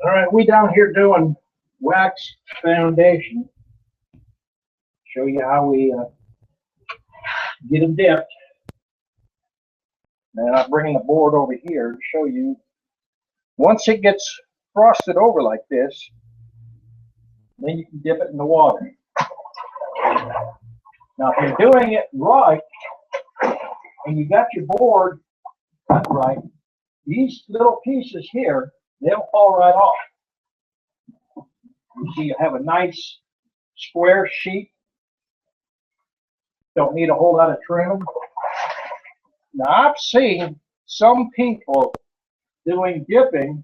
All right, we down here doing wax foundation. Show you how we get them dipped. And I'm bringing the board over here to show you. Once it gets frosted over like this, then you can dip it in the water. Now, if you're doing it right, and you got your board cut right, these little pieces here, they'll fall right off. You see, you have a nice square sheet. Don't need a whole lot of trim. Now, I've seen some people doing dipping,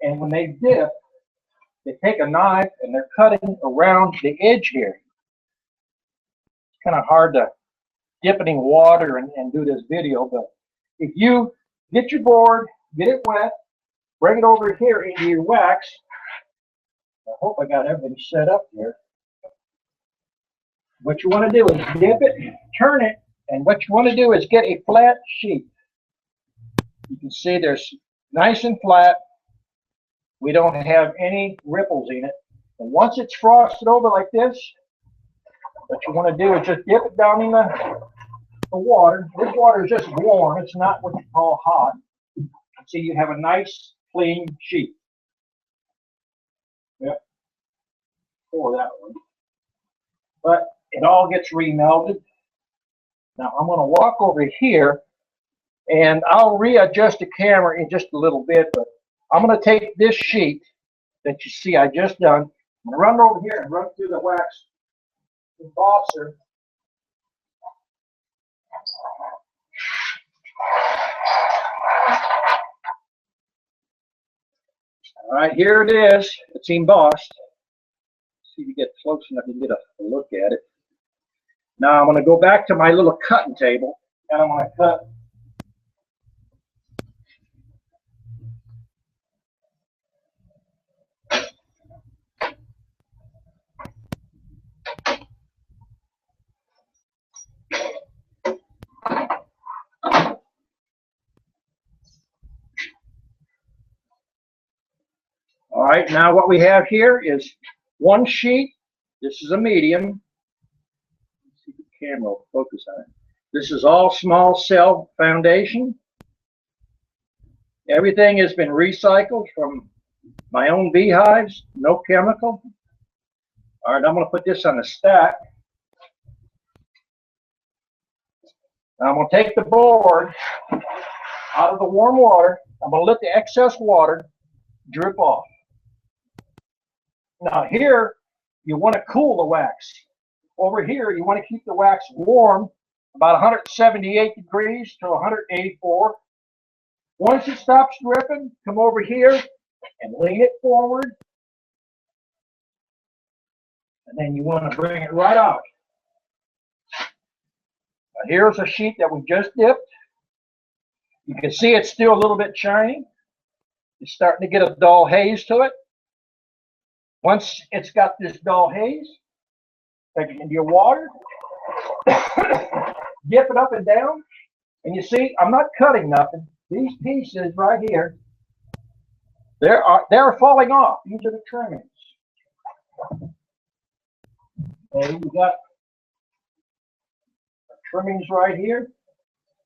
and when they dip, they take a knife and they're cutting around the edge here. It's kind of hard to dip it in water and do this video, but if you get your board, get it wet, bring it over here into your wax. I hope I got everything set up here. What you want to do is dip it, turn it, and what you want to do is get a flat sheet. You can see there's nice and flat. We don't have any ripples in it. And once it's frosted over like this, what you want to do is just dip it down in the water. This water is just warm. It's not what you call hot. So you have a nice, clean sheet. Yep. Pour that one. But it all gets remelted. Now I'm going to walk over here, and I'll readjust the camera in just a little bit, but I'm going to take this sheet that you see I just done. I'm going to run over here and run through the wax embosser. All right, here it is. It's embossed. See if you get close enough to get a look at it. Now I'm going to go back to my little cutting table, and I'm going to cut. All right, now what we have here is one sheet. This is a medium. Let's see if the camera will focus on it. This is all small cell foundation. Everything has been recycled from my own beehives, no chemical. All right, I'm going to put this on a stack. Now I'm going to take the board out of the warm water. I'm going to let the excess water drip off. Now here, you want to cool the wax. Over here, you want to keep the wax warm, about 178 degrees to 184. Once it stops dripping, come over here and lean it forward. And then you want to bring it right out. Now here's a sheet that we just dipped. You can see it's still a little bit shiny. It's starting to get a dull haze to it. Once it's got this dull haze, take it into your water, dip it up and down, and you see, I'm not cutting nothing. These pieces right here, they're falling off. These are the trimmings. And you got trimmings right here.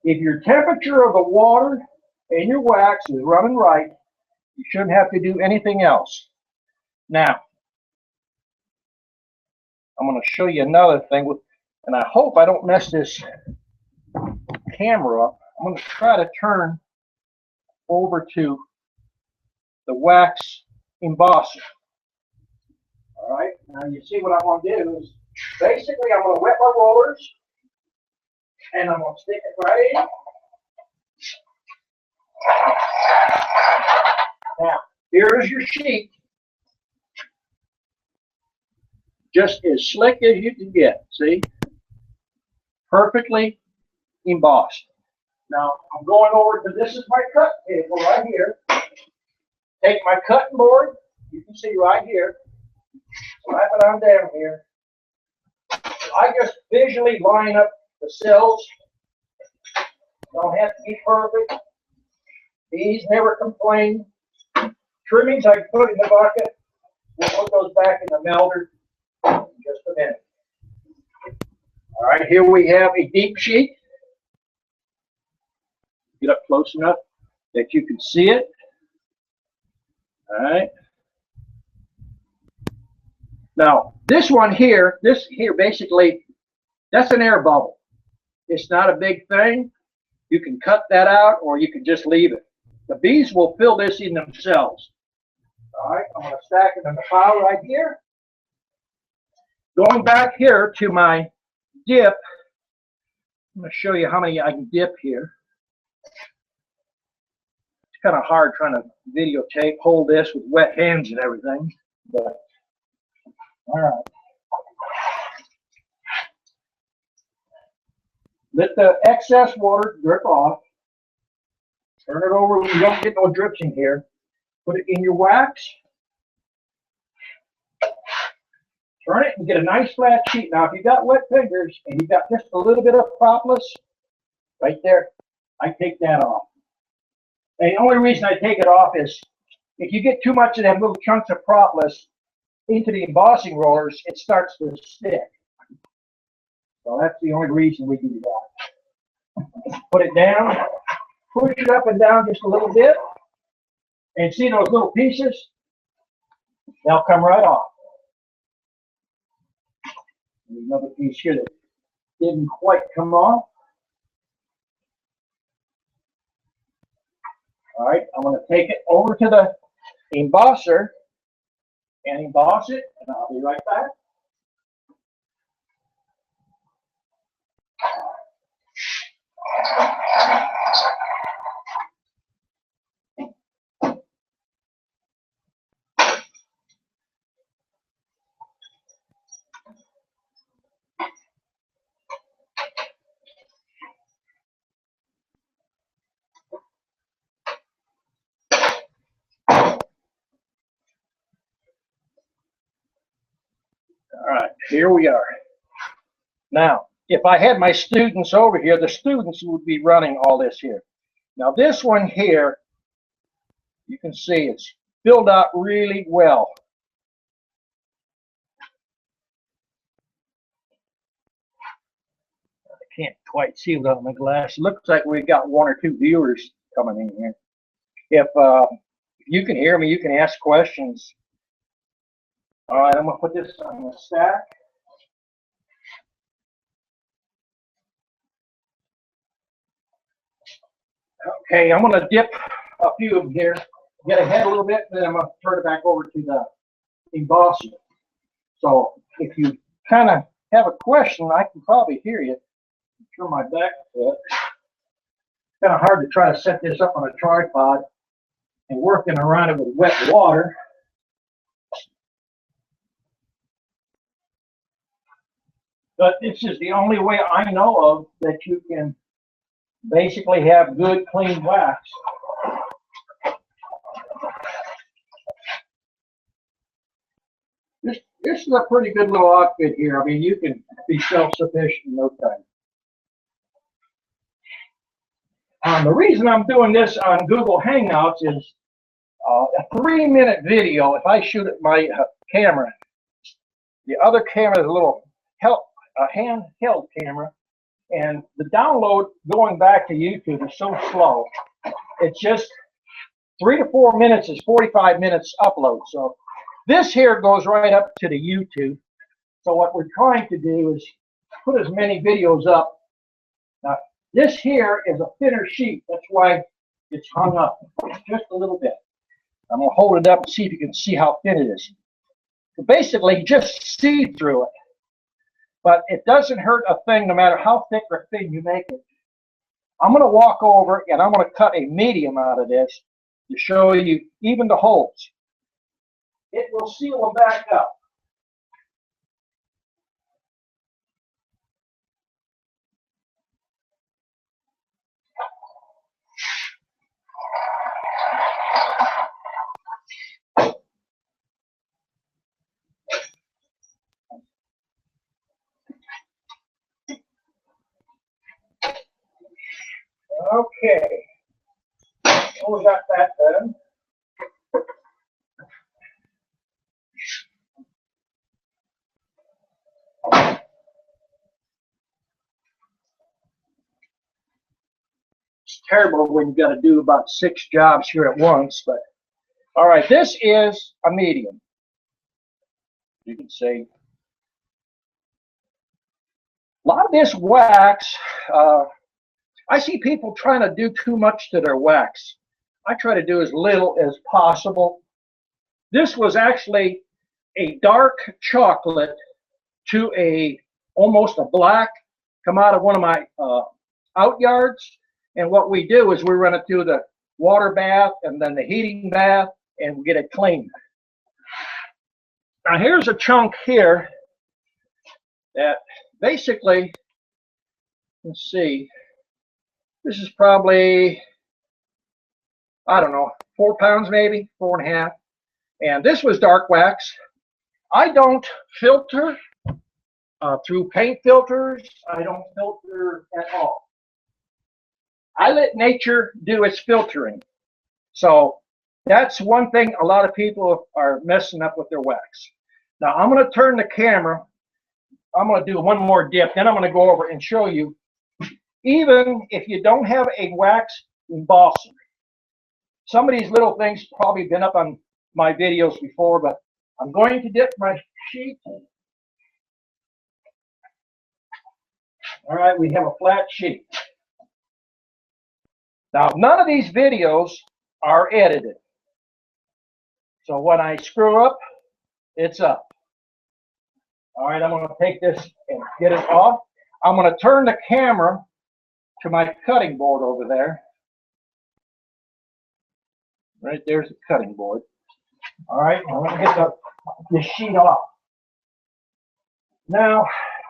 If your temperature of the water and your wax is running right, you shouldn't have to do anything else. Now, I'm going to show you another thing, and I hope I don't mess this camera up. I'm going to try to turn over to the wax embosser. All right, now you see what I'm going to do is basically I'm going to wet my rollers, and I'm going to stick it right in. Now, here's your sheet. Just as slick as you can get, see? Perfectly embossed. Now I'm going over to, this is my cut table right here. Take my cutting board, you can see right here, slap it on down here. I just visually line up the cells. Don't have to be perfect. Bees never complain. Trimmings I can put in the bucket. We'll put those back in the melter in just a minute. All right, here we have a deep sheet. Get up close enough that you can see it. All right. Now, this one here, basically, that's an air bubble. It's not a big thing. You can cut that out or you can just leave it. The bees will fill this in themselves. All right, I'm going to stack it in the pile right here. Going back here to my dip, I'm going to show you how many I can dip here. It's kind of hard trying to videotape, hold this with wet hands and everything. But, all right. Let the excess water drip off. Turn it over. You don't get no drips in here. Put it in your wax. Turn it and get a nice flat sheet. Now, if you got wet fingers and you got just a little bit of propolis right there, I take that off. And the only reason I take it off is if you get too much of them little chunks of propolis into the embossing rollers, it starts to stick. So that's the only reason we do that. Put it down, push it up and down just a little bit, and see those little pieces? They'll come right off. There's another piece here that didn't quite come off. All right, I'm going to take it over to the embosser and emboss it, and I'll be right back. All right, here we are. Now, if I had my students over here, the students would be running all this here. Now, this one here, you can see it's filled out really well. I can't quite see without my glass. It looks like we've got 1 or 2 viewers coming in here. If you can hear me, you can ask questions. All right, I'm going to put this on the stack. Okay, I'm going to dip a few of them here, get ahead a little bit, then I'm going to turn it back over to the embosser. So if you kind of have a question, I can probably hear you. Turn my back a bit. It's kind of hard to try to set this up on a tripod and working around it with wet water. But this is the only way I know of that you can basically have good, clean wax. This is a pretty good little outfit here. I mean, you can be self-sufficient in no time. The reason I'm doing this on Google Hangouts is a 3-minute video. If I shoot at my camera, the other camera is a little handheld camera, and the download going back to YouTube is so slow. It's just 3 to 4 minutes is 45 minutes upload. So this here goes right up to the YouTube. So what we're trying to do is put as many videos up. Now, this here is a thinner sheet. That's why it's hung up just a little bit. I'm going to hold it up and see if you can see how thin it is. So basically, just see through it. But it doesn't hurt a thing no matter how thick or thin you make it. I'm going to walk over and I'm going to cut a medium out of this to show you even the holes. It will seal them back up. So we got that done. It's terrible when you got to do about 6 jobs here at once, but all right, this is a medium. You can see a lot of this wax. I see people trying to do too much to their wax. I try to do as little as possible. This was actually a dark chocolate to almost a black, come out of one of my out yards. And what we do is we run it through the water bath and then the heating bath and we get it clean. Now here's a chunk here that basically, let's see, this is probably, I don't know, 4 pounds maybe, 4.5. And this was dark wax. I don't filter through paint filters. I don't filter at all. I let nature do its filtering. So that's one thing a lot of people are messing up with their wax. Now I'm going to turn the camera. I'm going to do one more dip. Then I'm going to go over and show you, even if you don't have a wax embosser. Some of these little things probably been up on my videos before, but I'm going to dip my sheet. All right, we have a flat sheet. Now, none of these videos are edited. So when I screw up, it's up. All right, I'm going to take this and get it off. I'm going to turn the camera to my cutting board over there. Right there's the cutting board. All right, I'm going to get the sheet off. Now,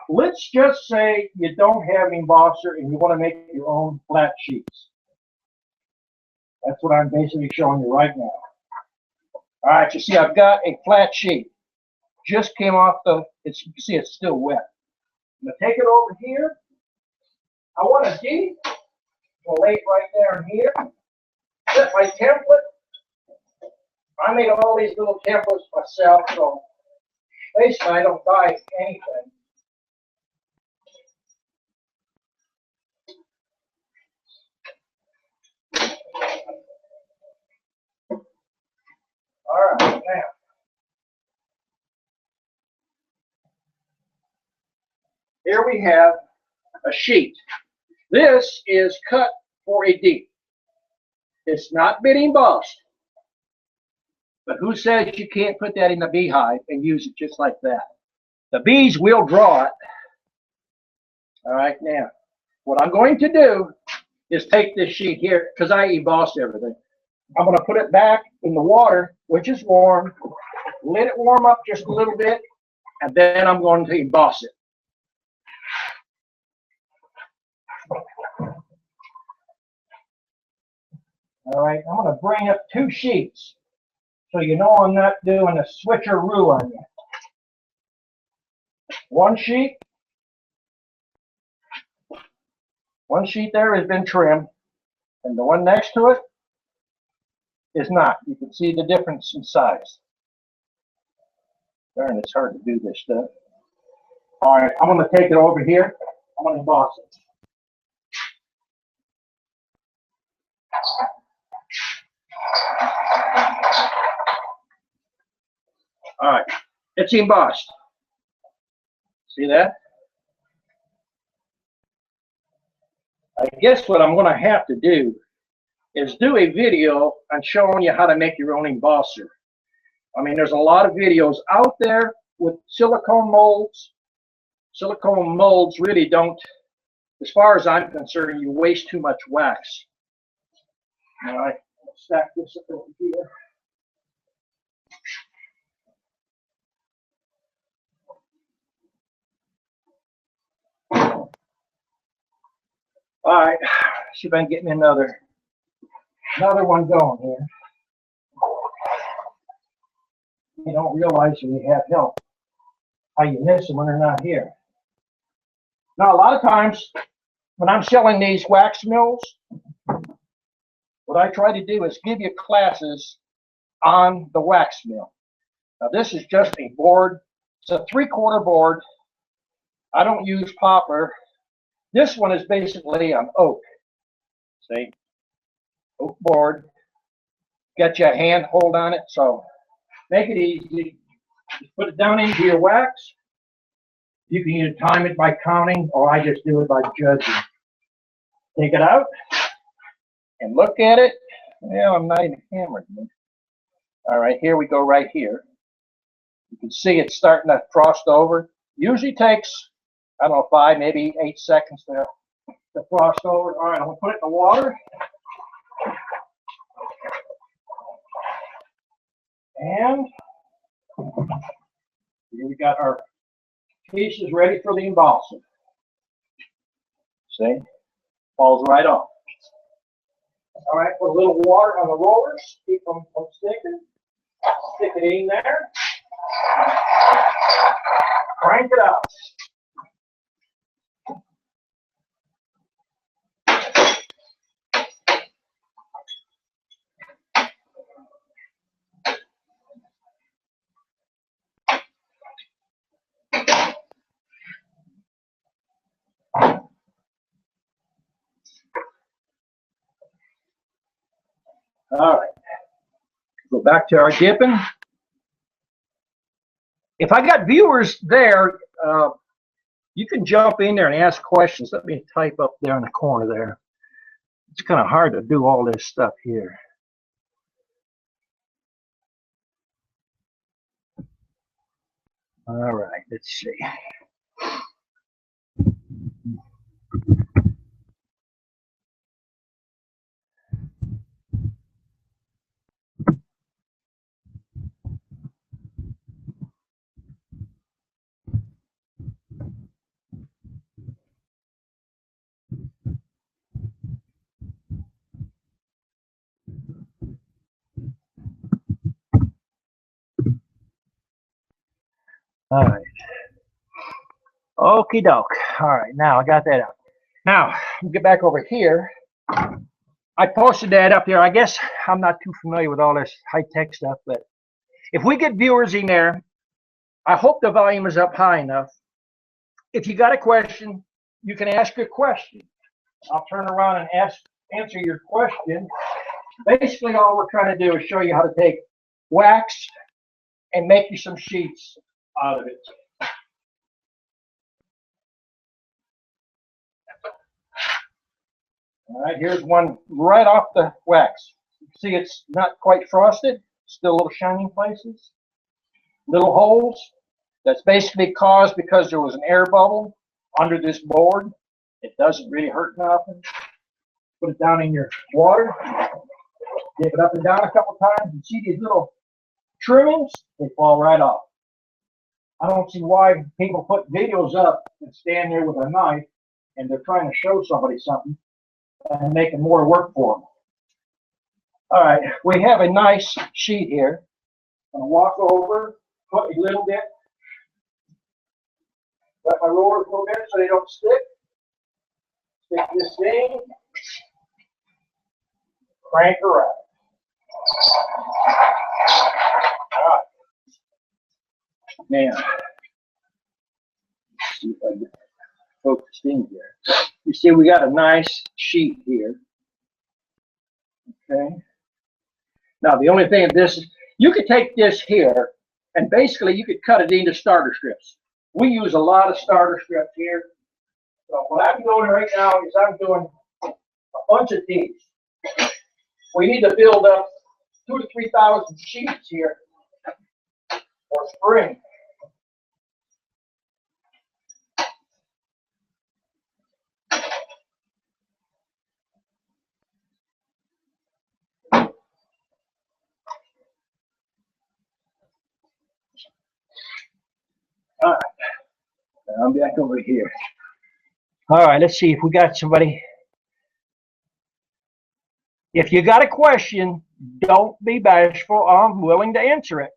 let's just say you don't have an embosser and you want to make your own flat sheets. That's what I'm basically showing you right now. All right, you see I've got a flat sheet. Just came off you can see it's still wet. I'm going to take it over here. I want a deep. I'll lay it right there and here. Set my template. I made all these little templates myself, so basically I don't buy anything. All right, now. Here we have a sheet. This is cut for a deep. It's not been embossed. But who says you can't put that in the beehive and use it just like that? The bees will draw it. All right, now, what I'm going to do is take this sheet here, because I embossed everything. I'm going to put it back in the water, which is warm, let it warm up just a little bit, and then I'm going to emboss it. All right, I'm going to bring up 2 sheets so you know I'm not doing a switcheroo on you. One sheet there has been trimmed, and the one next to it is not. You can see the difference in size. Darn, it's hard to do this stuff. All right, I'm going to take it over here. I'm going to emboss it. All right, it's embossed. See that? I guess what I'm going to have to do is do a video on showing you how to make your own embosser. I mean, there's a lot of videos out there with silicone molds. Silicone molds really don't, as far as I'm concerned, you waste too much wax. All right, let's stack this up over here. All right, see if I can get me another one going here. You don't realize when you have help how you miss them when they're not here. Now, a lot of times when I'm selling these wax mills, what I try to do is give you classes on the wax mill. Now this is just a board. It's a 3/4 board. I don't use poplar. This one is basically an oak. See? Oak board. Got you a hand hold on it, so make it easy. Just put it down into your wax. You can either time it by counting, or I just do it by judging. Take it out and look at it. Well, I'm not even hammered. All right, here we go right here. You can see it's starting to frost over. Usually takes, I don't know, 5, maybe 8 seconds to frost over. All right, I'm gonna put it in the water. And here we got our pieces ready for the embossing. See, falls right off. All right, put a little water on the rollers, keep them from sticking. Stick it in there. Crank it out. All right, go back to our dipping. If I got viewers there, you can jump in there and ask questions. Let me type up there in the corner there. It's kind of hard to do all this stuff here. All right, let's see. All right. Okie doke. All right, now I got that out. Now, get back over here. I posted that up there. I guess I'm not too familiar with all this high-tech stuff, but if we get viewers in there, I hope the volume is up high enough. If you got a question, you can ask a question. I'll turn around and answer your question. Basically, all we're trying to do is show you how to take wax and make you some sheets out of it. All right, here's one right off the wax. You see it's not quite frosted, still little shining places, little holes. That's basically caused because there was an air bubble under this board. It doesn't really hurt nothing. Put it down in your water, dip it up and down a couple times, and see these little trimmings? They fall right off. I don't see why people put videos up and stand there with a knife and they're trying to show somebody something and making more work for them. All right, we have a nice sheet here. I'm going to walk over, put a little bit, let my rollers go in so they don't stick. Stick this thing, crank her out. All right. Now, let's see if I get focused in here. You see, we got a nice sheet here. Okay. Now, the only thing of this is, you could take this here, and basically you could cut it into starter strips. We use a lot of starter strips here. So what I'm doing right now is I'm doing a bunch of these. We need to build up 2,000 to 3,000 sheets here for spring. All right, I'm back over here. All right, let's see if we got somebody. If you got a question, don't be bashful. I'm willing to answer it.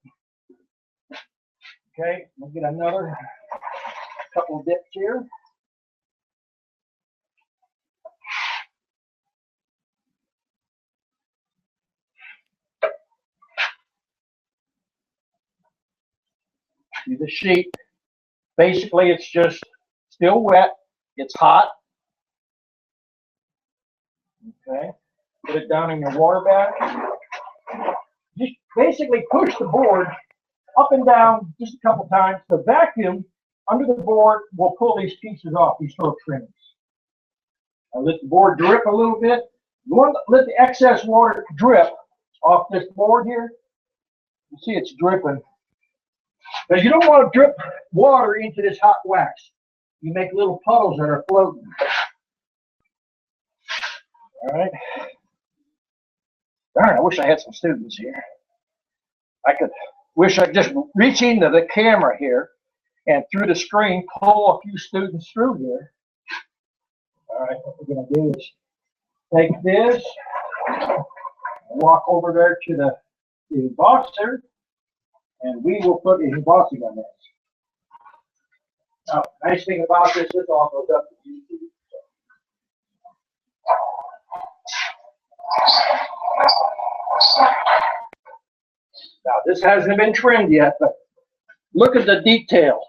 Okay, we'll get another couple of dips here. See the sheet. Basically, it's just still wet. It's hot. Okay. Put it down in your water bath. Just basically push the board up and down just a couple times. The vacuum under the board will pull these pieces off, these little trimmings. I'll let the board drip a little bit. You want to let the excess water drip off this board here. You see it's dripping. Because you don't want to drip water into this hot wax. You make little puddles that are floating. All right. Darn, I wish I had some students here. Wish I could just reach into the camera here and through the screen pull a few students through here. All right, what we're going to do is take this, walk over there to the embosser, and we will put the embossing on this. Now, nice thing about this all goes up to YouTube. Now, this hasn't been trimmed yet, but look at the detail.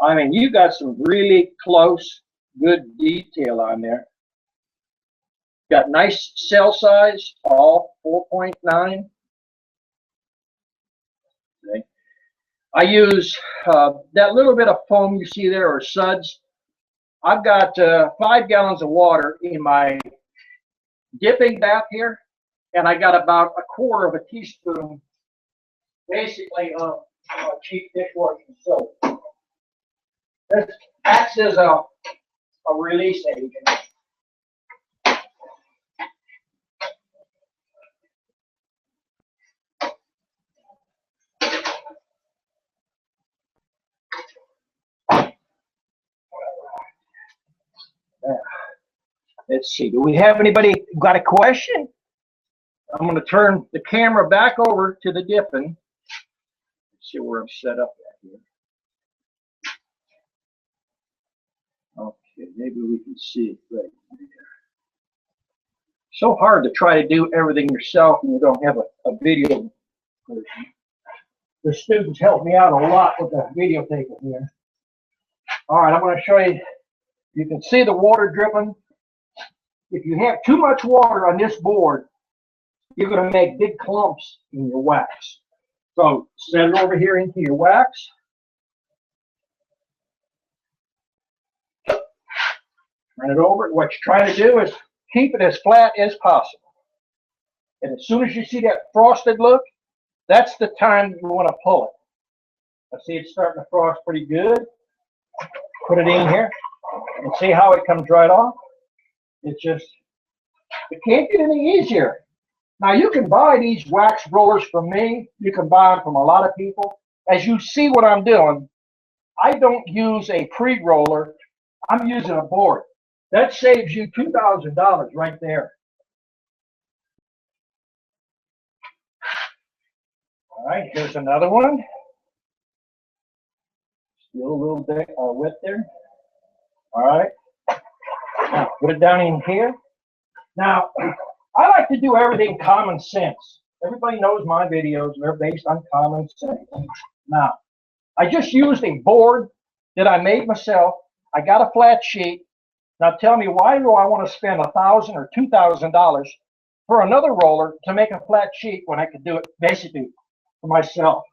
I mean, you got some really close, good detail on there. Got nice cell size, all 4.9. Okay. I use that little bit of foam you see there, or suds. I've got 5 gallons of water in my dipping bath here, and I got about 1/4 of a teaspoon, basically, of cheap dishwashing soap. This acts as a release agent. Let's see, do we have anybody got a question? I'm going to turn the camera back over to the dipping. Let's see where I'm set up at here. Okay, maybe we can see it right there. So hard to try to do everything yourself when you don't have a video person. The students help me out a lot with the videotaping here. All right, I'm going to show you. You can see the water dripping. If you have too much water on this board, you're going to make big clumps in your wax. So set it over here into your wax. Turn it over. What you're trying to do is keep it as flat as possible. And as soon as you see that frosted look, that's the time you want to pull it. I see it's starting to frost pretty good. Put it in here and see how it comes right off. It's just, it can't get any easier. Now you can buy these wax rollers from me. You can buy them from a lot of people. As you see what I'm doing, I don't use a pre-roller. I'm using a board. That saves you $2,000 right there. All right, here's another one. Still a little bit wet there. All right. Now, put it down in here. Now, I like to do everything common sense. Everybody knows my videos are based on common sense. Now, I just used a board that I made myself. I got a flat sheet. Now tell me, why do I want to spend $1,000 or $2,000 for another roller to make a flat sheet when I could do it basically for myself?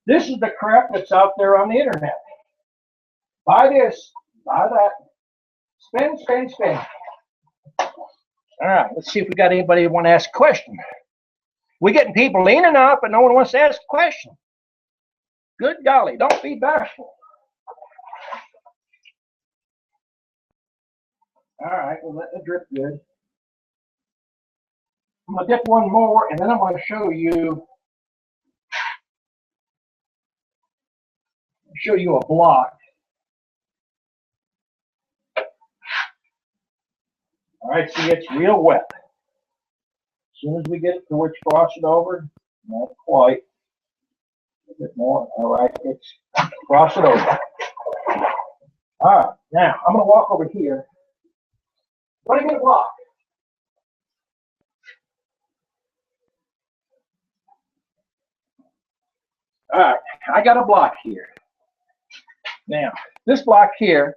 This is the crap that's out there on the internet. Buy this, buy that, spend, spend, spend. All right, let's see if we got anybody who want to ask a question. We're getting people in and out, but no one wants to ask a question. Good golly, don't be bashful. All right, we'll let it drip good. I'm going to dip one more, and then I'm going to show you a block. All right, see, it's real wet. As soon as we get it to where it's frosted over, not quite, a bit more. All right, it's frosted over. All right, now I'm going to walk over here. What do you get a block? All right, I got a block here. Now, this block here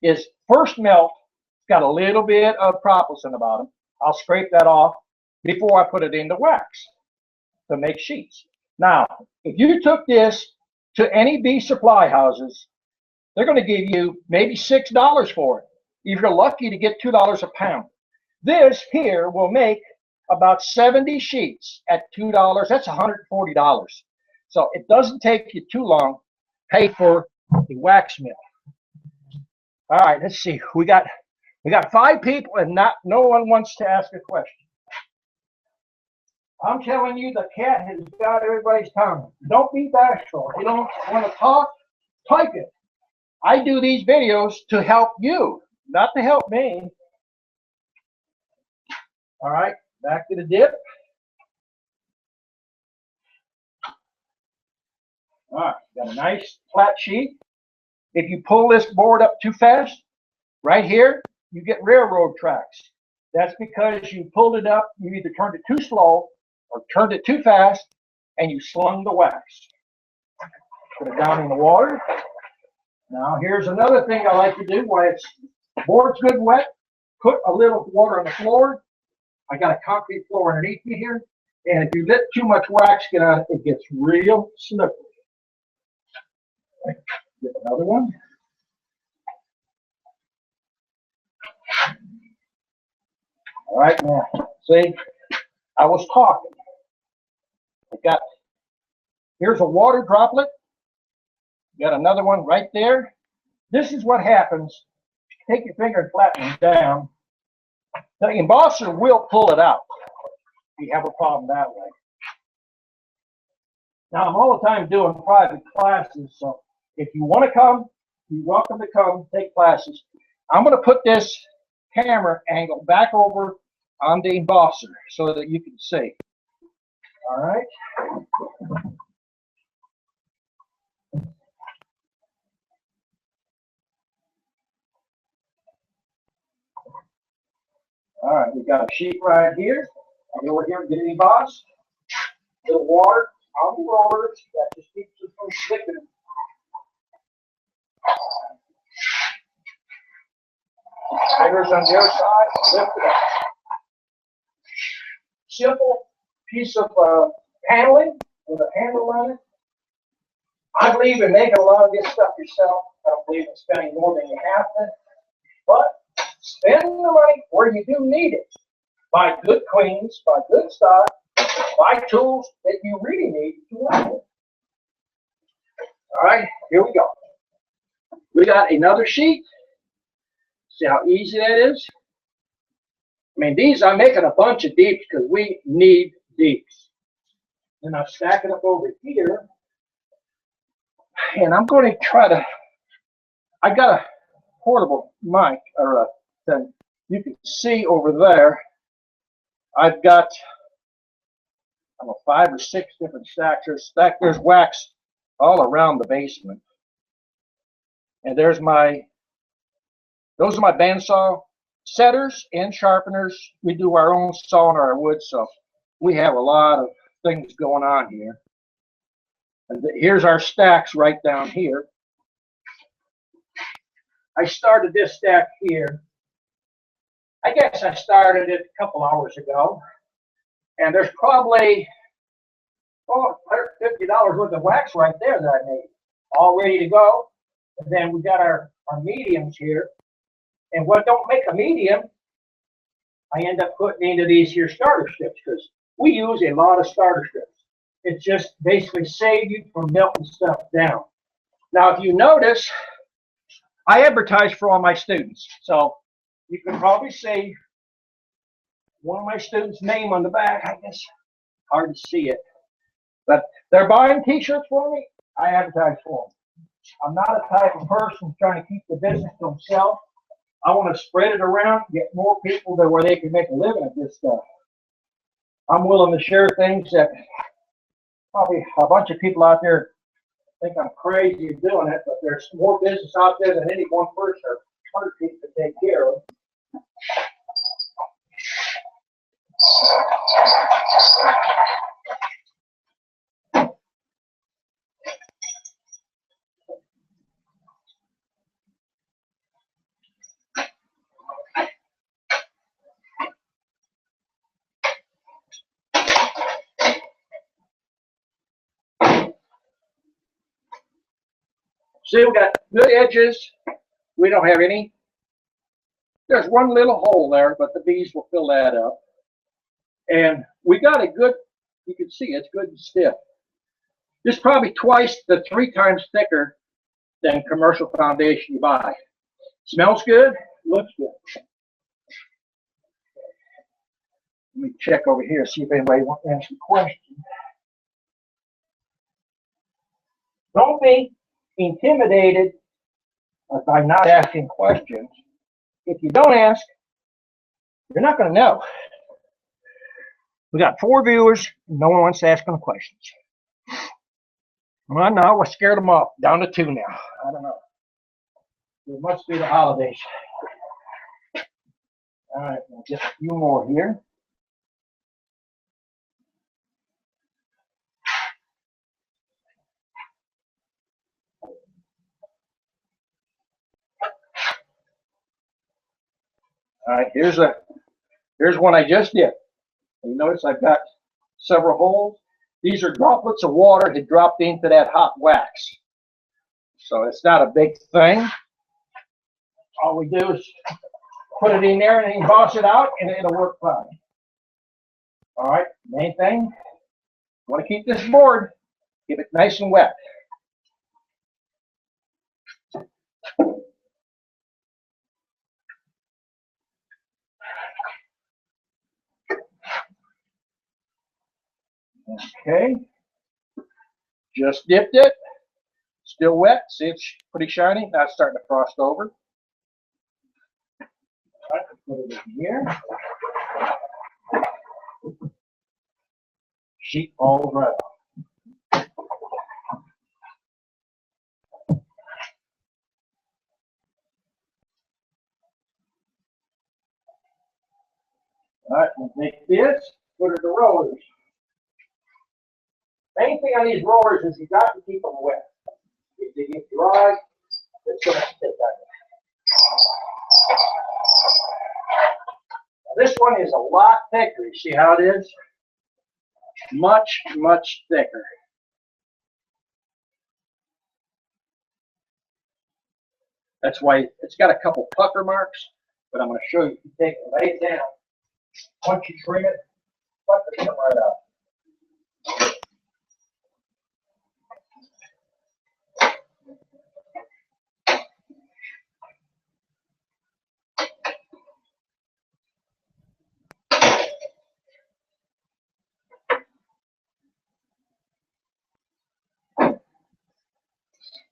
is first melt. It's got a little bit of propolis in the bottom. I'll scrape that off before I put it into wax to make sheets. Now, if you took this to any bee supply houses, they're going to give you maybe $6 for it. If you're lucky to get $2 a pound. This here will make about 70 sheets at $2. That's $140. So it doesn't take you too long to pay for the wax mill. All right, let's see. We got 5 people and no one wants to ask a question. I'm telling you, the cat has got everybody's tongue. Don't be bashful. If you don't want to talk, type it. I do these videos to help you, not to help me. All right, back to the dip. All right, got a nice flat sheet. If you pull this board up too fast, right here, you get railroad tracks. That's because you pulled it up, you either turned it too slow or turned it too fast, and you slung the wax. Put it down in the water. Now, here's another thing I like to do when it's board's good wet. Put a little water on the floor. I got a concrete floor underneath me here, and if you let too much wax get on it, it gets real slippery. Get another one. All right, now, see, I was talking. Here's a water droplet. Got another one right there. This is what happens. Take your finger and flatten it down. The embosser will pull it out if you have a problem that way. Now, I'm all the time doing private classes, so if you want to come, you're welcome to come take classes. I'm going to put this camera angle back over on the embosser so that you can see. All right. All right, we've got a sheet right here. I'll go over here and get it embossed. A little water on the rollers. That just keeps it from sticking. Fingers on the other side. Lift it up. Simple piece of paneling with a handle on it. I believe in making a lot of this stuff yourself. I don't believe in spending more than you have to. But spend the money where you do need it. Buy good queens, buy good stock, buy tools that you really need to work with. All right, here we go. We got another sheet. See how easy that is? I mean, these, I'm making a bunch of deeps because we need deeps. And I'm stacking up over here. And I'm going to try to, I got a portable mic or a thing. You can see over there, I've got, I don't know, 5 or 6 different stacks. There's wax all around the basement. And those are my bandsaw setters and sharpeners. We do our own sawing our wood, so we have a lot of things going on here. And here's our stacks right down here. I started this stack here. I guess I started it a couple hours ago. And there's probably $150 worth of wax right there that I made. All ready to go. And then we got our mediums here. And what don't make a medium, I end up putting into these here starter strips because we use a lot of starter strips. It just basically saves you from melting stuff down. Now, if you notice, I advertise for all my students. So you can probably see one of my students' name on the back. I guess hard to see it. But they're buying t-shirts for me. I advertise for them. I'm not a type of person trying to keep the business to himself. I want to spread it around, get more people there where they can make a living at this stuff. I'm willing to share things that probably a bunch of people out there think I'm crazy doing it, but there's more business out there than any one person or 100 people to take care of. See, we got good edges. We don't have any. There's one little hole there, but the bees will fill that up. And we got a good, you can see it's good and stiff. This is probably twice to 3 times thicker than commercial foundation you buy. Smells good, looks good. Let me check over here, see if anybody wants to ask a question. Don't be intimidated by not asking questions. If you don't ask, you're not going to know. We got 4 viewers, and no one wants to ask them questions. Well, no, we scared them off. Down to 2 now. I don't know. It must be the holidays. All right, we'll get a few more here. All right, here's one I just did. You notice I've got several holes. These are droplets of water that dropped into that hot wax. So it's not a big thing. All we do is put it in there and emboss it out, and it'll work fine. All right, main thing, you want to keep this board, keep it nice and wet. Okay, just dipped it, still wet. See, it's pretty shiny. Now it's starting to frost over. All right, put it in here. Sheet falls right off. All right, we'll take this, put it in the rollers. Main thing on these rollers is you got to keep them wet. If they get dry, it's going to stick out. Now, this one is a lot thicker. You see how it is? Much, much thicker. That's why it's got a couple pucker marks, but I'm going to show you. If you take it, lay it down. Once you trim it, puckers come right out.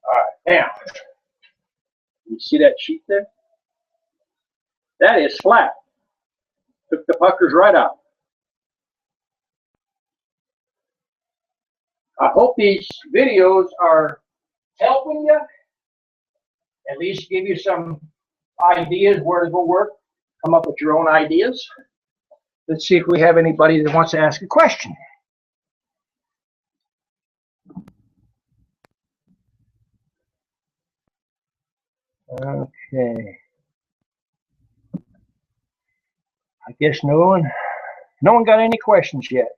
All right, now, you see that sheet there? That is flat. Took the puckers right out. I hope these videos are helping you, at least give you some ideas where to go work, come up with your own ideas. Let's see if we have anybody that wants to ask a question. Okay. I guess no one got any questions yet.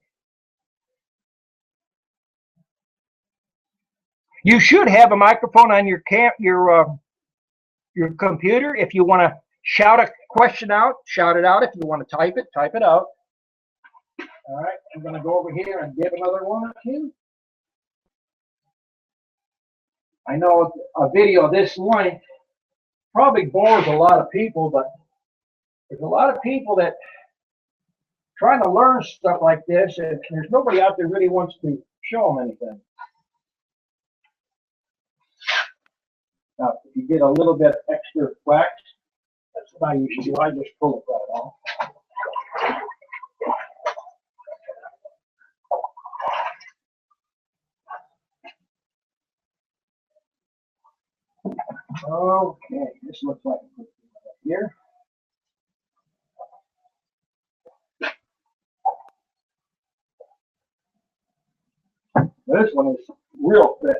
You should have a microphone on your computer. If you want to shout a question out, shout it out. If you want to type it out. All right, I'm going to go over here and give another one or two. I know a video this length probably bores a lot of people, but there's a lot of people that trying to learn stuff like this, and there's nobody out there really wants to show them anything. Now, if you get a little bit extra wax, that's what I usually do. I just pull it right off. Okay, this looks like a good thing here. This one is real thick.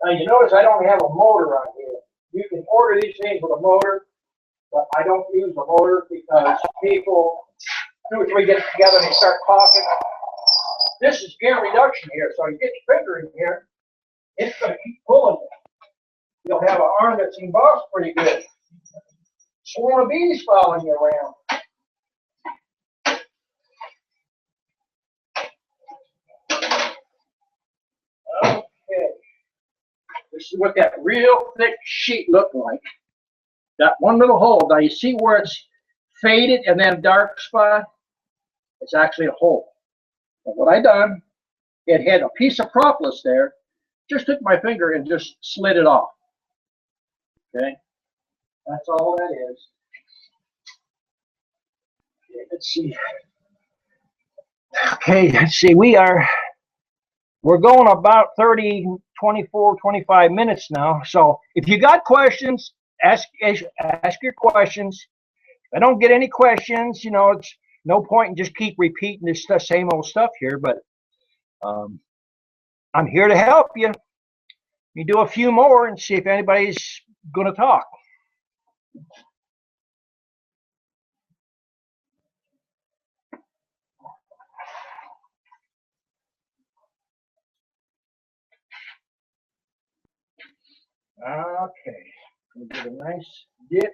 Now you notice I don't have a motor on here. You can order these things with a motor, but I don't use a motor because people, 2 or 3 get together and they start talking. This is gear reduction here, so you get your finger in here, it's going to keep pulling you. You'll have an arm that's embossed pretty good. Swarm of bees following you around. Okay. This is what that real thick sheet looked like. That one little hole. Now you see where it's faded and then a dark spot? It's actually a hole. And what I done, it had a piece of propolis there. Just took my finger and just slid it off. Okay, that's all that is. Okay, let's see. Okay, let's see. We're going about 30, 24, 25 minutes now. So if you got questions, ask your questions. If I don't get any questions, you know, it's no point in just keep repeating this same old stuff here. But I'm here to help you. You do a few more and see if anybody's going to talk. Okay, give it a nice dip.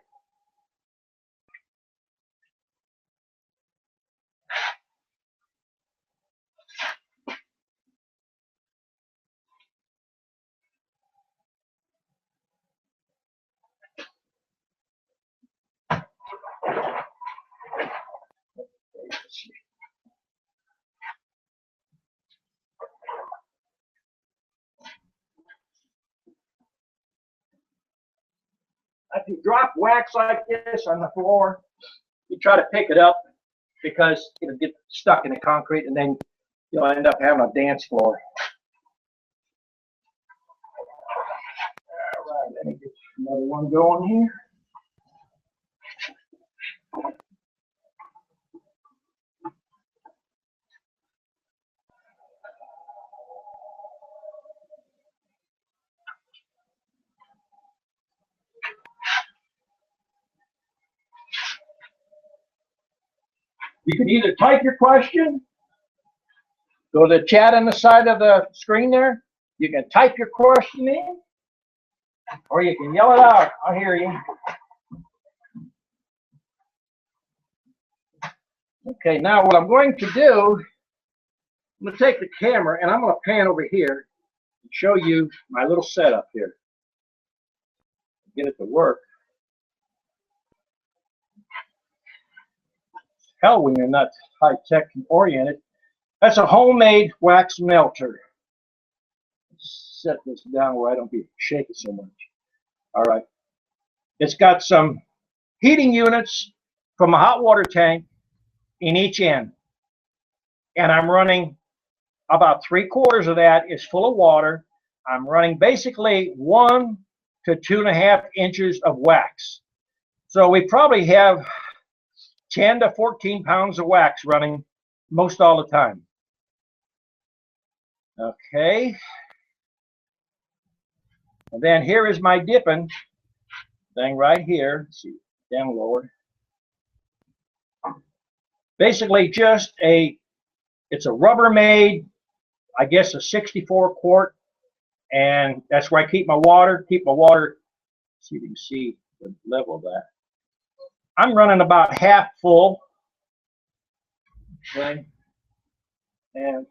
If you drop wax like this on the floor, you try to pick it up because it'll get stuck in the concrete and then you'll end up having a dance floor. All right, let me get another one going here. You can either type your question, go to the chat on the side of the screen there. You can type your question in, or you can yell it out. I'll hear you. Okay, now what I'm going to do, I'm going to take the camera and I'm going to pan over here and show you my little setup here. Get it to work. Hell when you're not high-tech oriented. That's a homemade wax melter. Set this down where I don't be shaking so much. All right. It's got some heating units from a hot water tank in each end. And I'm running about 3/4 of that is full of water. I'm running basically 1 to 2.5 inches of wax. So we probably have 10 to 14 pounds of wax running most all the time. Okay. And then here is my dipping thing right here. Let's see, down lower. Basically just it's a Rubbermaid, I guess a 64 quart. And that's where I keep my water. See if you can see the level of that. I'm running about half full. Okay. And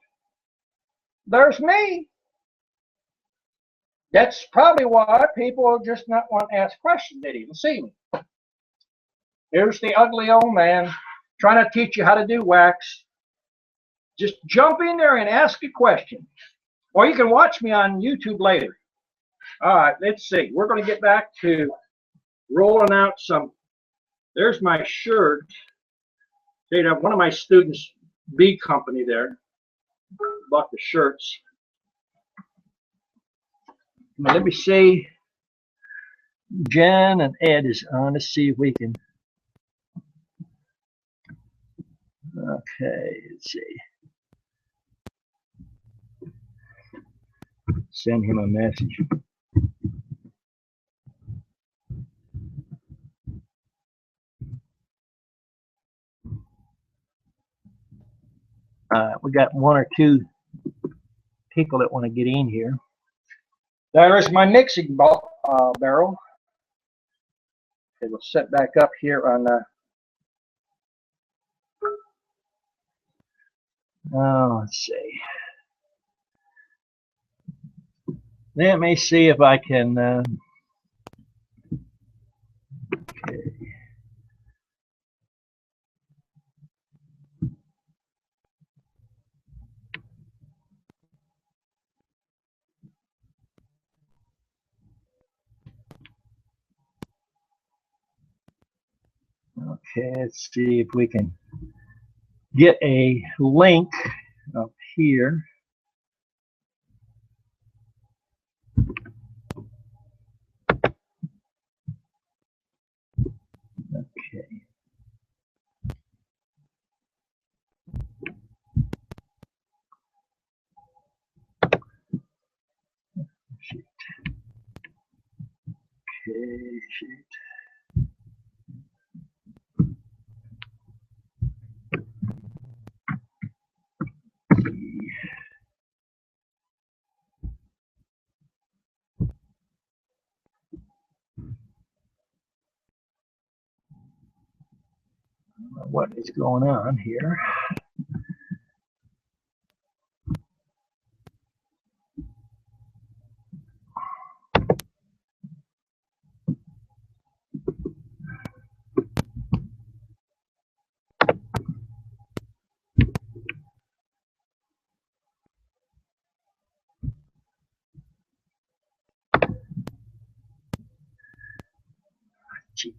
there's me. That's probably why people just not want to ask questions. They didn't even see me. Here's the ugly old man trying to teach you how to do wax. Just jump in there and ask a question. Or you can watch me on YouTube later. All right, let's see. We're going to get back to rolling out some. There's my shirt. See, one of my students' bee company there bought the shirts. Now, let me see. Jen and Ed is on. Let's see if we can. Okay, let's see. Send him a message. We got 1 or 2 people that want to get in here. There's my mixing barrel. It will set back up here on the. Oh, let's see. Let me see if I can. Okay. Okay, let's see if we can get a link up here. Okay. Shoot. Okay, shoot. What is going on here? Gee.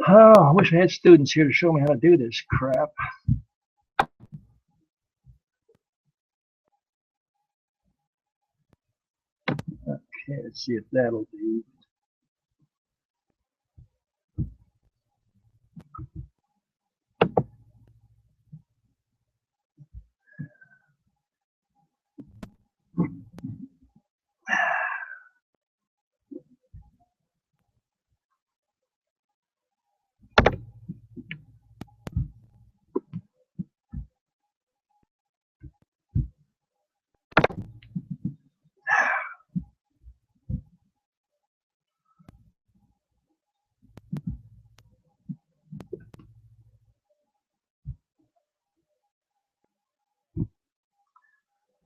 Oh, I wish I had students here to show me how to do this crap. Okay, let's see if that'll do.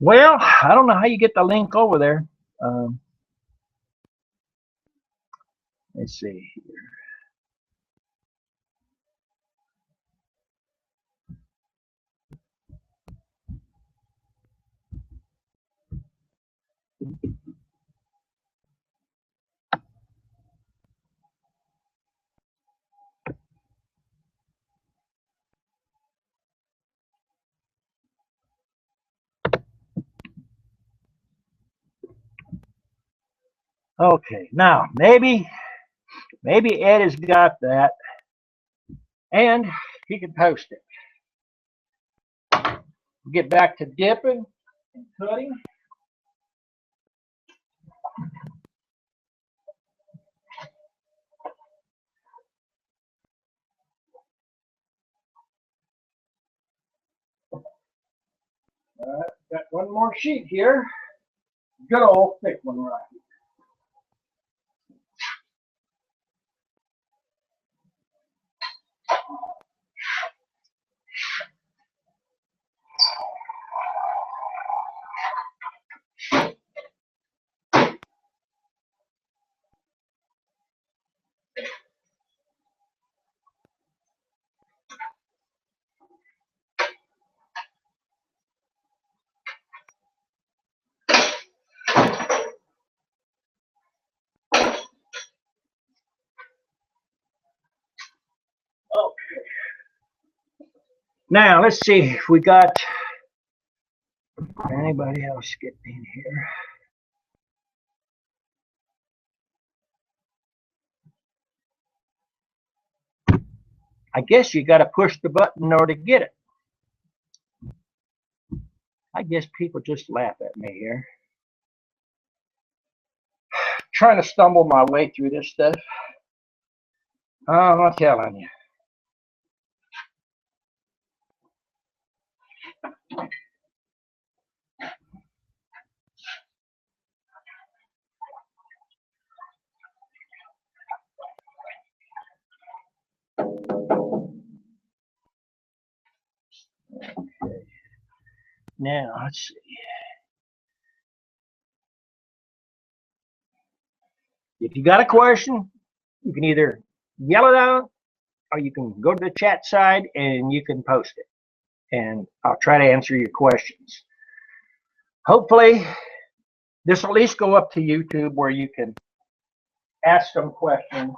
Well, I don't know how you get the link over there. Let's see here. Okay, now maybe Ed has got that, and he can post it. We'll get back to dipping and cutting. Got one more sheet here. Good old thick one right here. Okay. Now let's see if we got anybody else getting in here. I guess you got to push the button in order to get it. I guess people just laugh at me here. Trying to stumble my way through this stuff. I'm telling you. Okay. Now, let's see. If you got a question, you can either yell it out or you can go to the chat side and you can post it. And I'll try to answer your questions. Hopefully, this will at least go up to YouTube where you can ask some questions.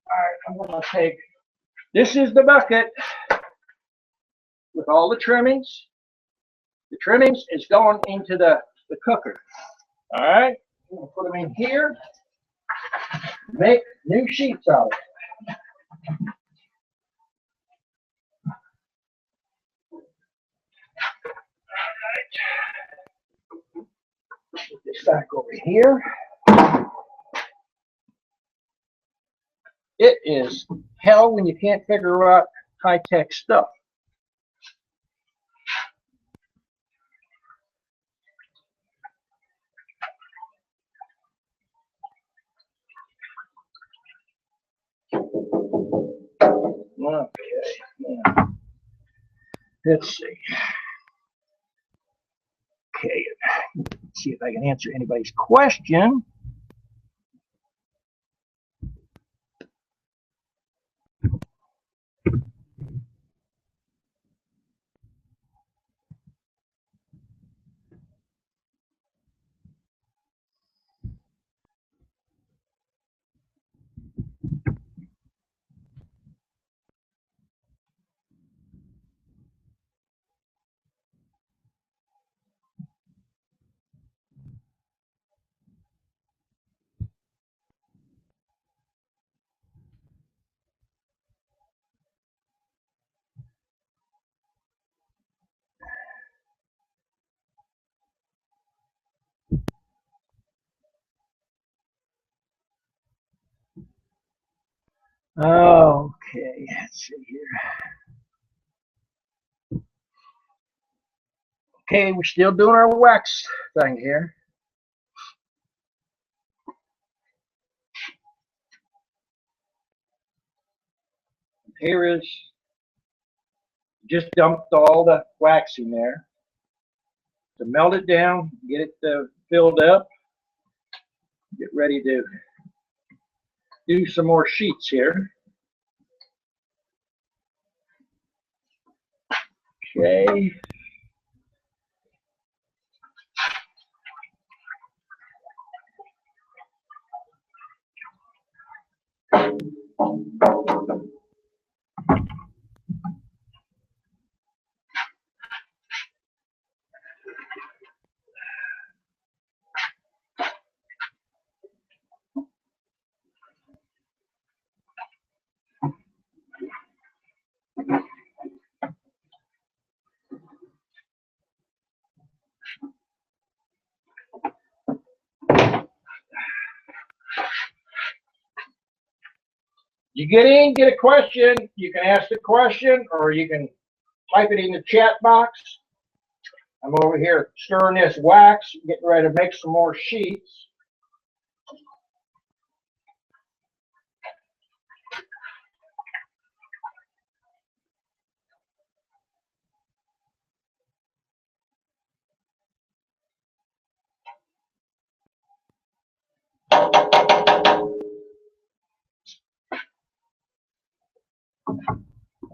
All right, I'm going to take, this is the bucket with all the trimmings. The trimmings is going into the cooker. All right, I'm going to put them in here. Make new sheets out of it. Put this back over here. It is hell when you can't figure out high-tech stuff. Okay, now, let's see. Okay, let's see if I can answer anybody's question. Okay, let's see here. Okay, we're still doing our wax thing here. Here is, just dumped all the wax in there to melt it down, get it filled up, get ready to do some more sheets here. Okay. You get in, get a question, you can ask the question or you can type it in the chat box. I'm over here stirring this wax, getting ready to make some more sheets.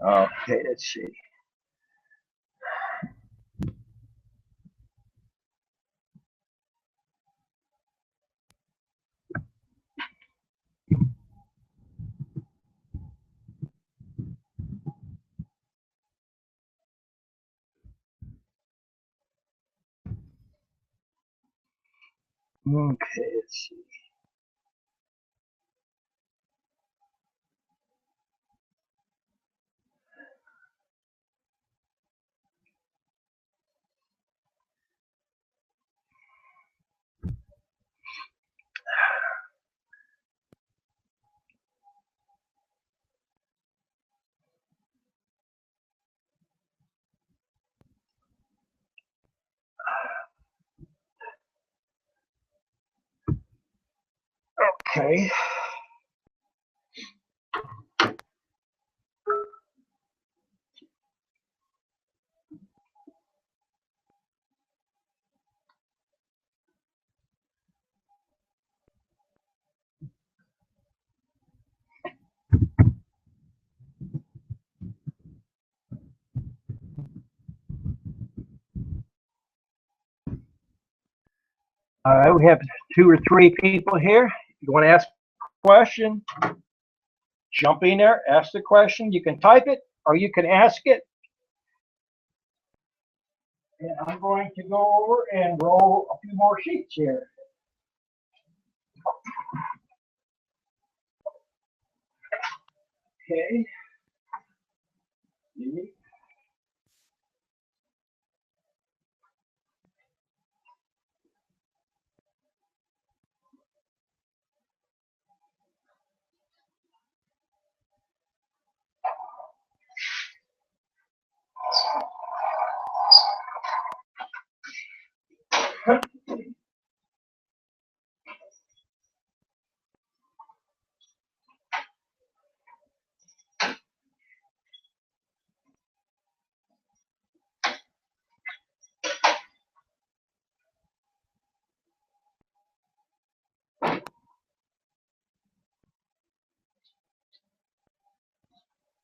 Okay, let's see. Okay, let's see. Okay. All right, we have 2 or 3 people here. You want to ask a question? Jump in there, ask the question. You can type it or you can ask it. And I'm going to go over and roll a few more sheets here. Okay.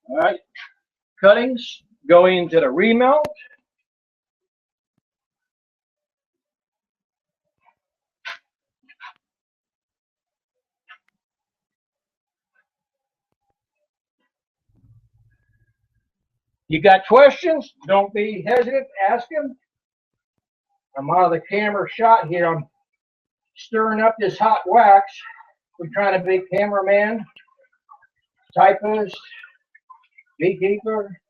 All right. Cuttings going to the remelt. You got questions? Don't be hesitant. Ask them. I'm out of the camera shot here. I'm stirring up this hot wax. We're trying to be cameraman, typist, beekeeper,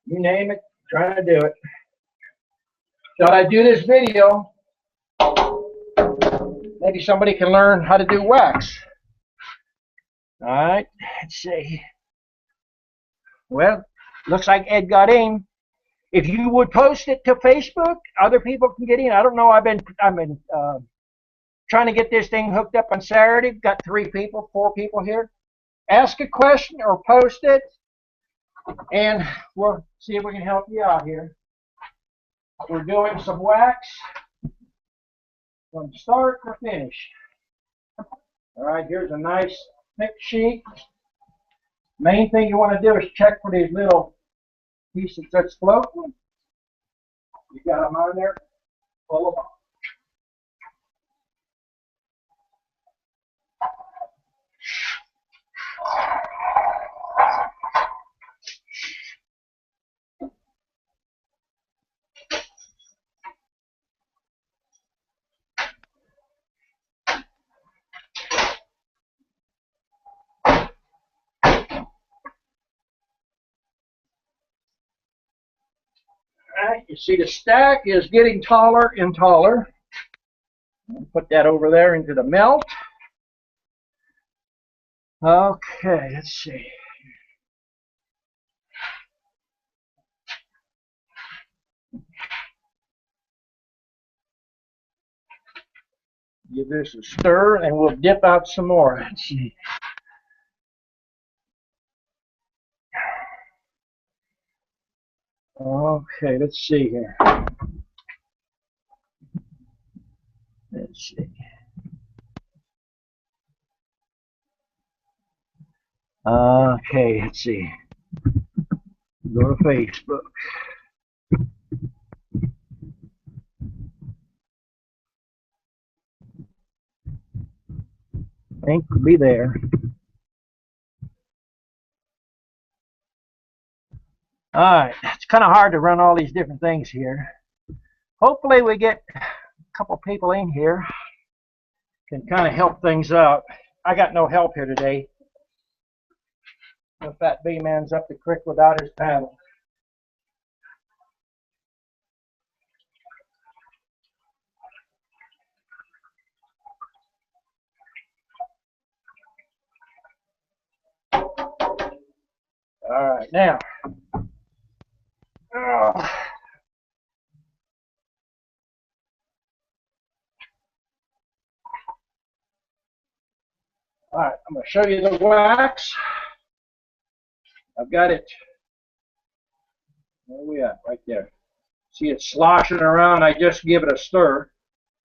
you name it, trying to do it. Thought I'd do this video. Maybe somebody can learn how to do wax. All right, let's see. Well, looks like Ed got in. If you would post it to Facebook, other people can get in. I don't know. I've been trying to get this thing hooked up on Saturday. Got 3 people, 4 people here. Ask a question or post it, and we'll see if we can help you out here. We're doing some wax from start to finish. All right, here's a nice thick sheet. Main thing you want to do is check for these little pieces that's floating. You got them on there, pull them up. All right, you see the stack is getting taller and taller. Put that over there into the melt. Okay, let's see. Give this a stir and we'll dip out some more. Let's see. Okay, let's see here. Let's see. Okay, let's see. Go to Facebook. Link will be there. All right, it's kind of hard to run all these different things here. Hopefully we get a couple people in here, can kind of help things out. I got no help here today. The fat bee man's up the creek without his paddle. All right, now. All right, I'm going to show you the wax. I've got it. Where are we at? Right there. See it sloshing around. I just give it a stir.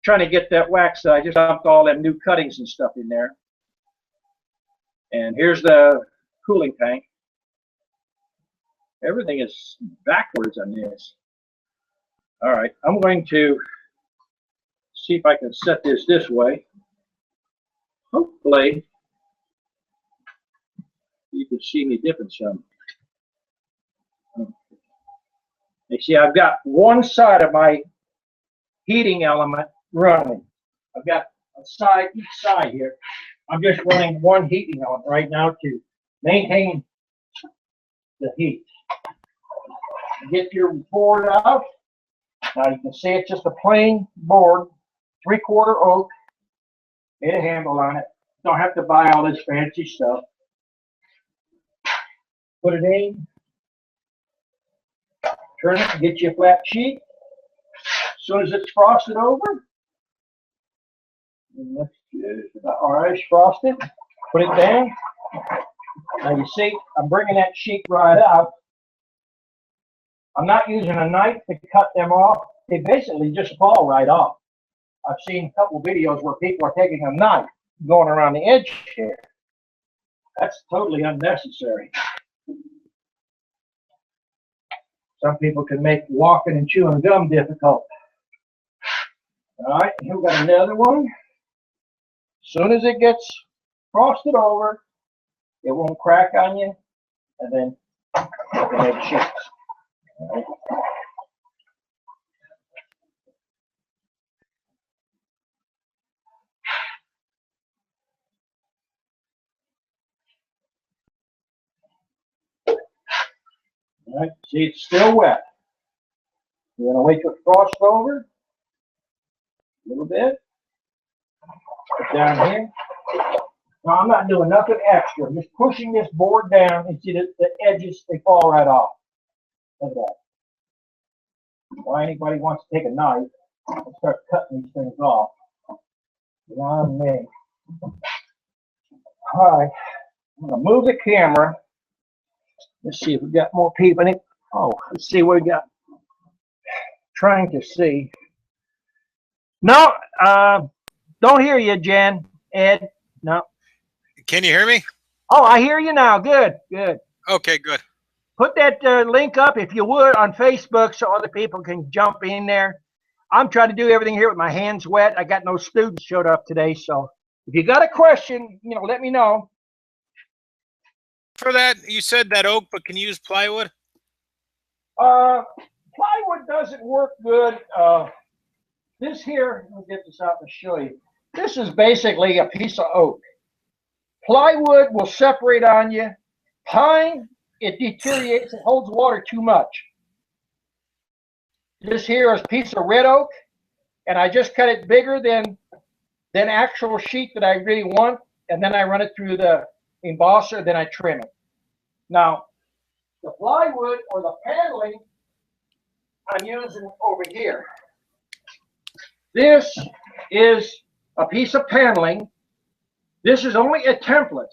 Trying to get that wax. I just dumped all them new cuttings and stuff in there. And here's the cooling tank. Everything is backwards on this. All right, I'm going to see if I can set this way. Hopefully, you can see me dipping some. You see, I've got one side of my heating element running. I've got a side, each side here. I'm just running one heating element right now to maintain the heat. Get your board out. Now you can see it's just a plain board, 3/4 oak, made a handle on it. Don't have to buy all this fancy stuff. Put it in, turn it, and get you a flat sheet. As soon as it's frosted over, and that's good. All right, it's frosted. Put it down. Now you see, I'm bringing that sheet right out. I'm not using a knife to cut them off. They basically just fall right off. I've seen a couple of videos where people are taking a knife, going around the edge here. That's totally unnecessary. Some people can make walking and chewing gum difficult. All right, here we got another one. As soon as it gets frosted over, it won't crack on you, and then you can make sheets. All right. All right, see, it's still wet. You're going to wait till it frosts over a little bit. Put down here. Now, I'm not doing nothing extra. I'm just pushing this board down, and see the edges, they fall right off. Look at that. Why anybody wants to take a knife and start cutting these things off? Beyond me. All right, I'm going to move the camera. Let's see if we got more people in it. Oh, let's see what we got. Trying to see. No, don't hear you, Jen. Ed, no. Can you hear me? Oh, I hear you now. Good, good. Okay, good. Put that link up, if you would, on Facebook so other people can jump in there. I'm trying to do everything here with my hands wet. I got no students showed up today, so if you got a question, let me know. For that, you said that oak, but can you use plywood? Plywood doesn't work good. This here, let me get this out and show you. This is basically a piece of oak. Plywood will separate on you. Pine, it deteriorates, it holds water too much. This here is a piece of red oak, and I just cut it bigger than actual sheet that I really want, and then I run it through the embosser, then I trim it. Now, the plywood or the paneling, I'm using over here. This is a piece of paneling. This is only a template.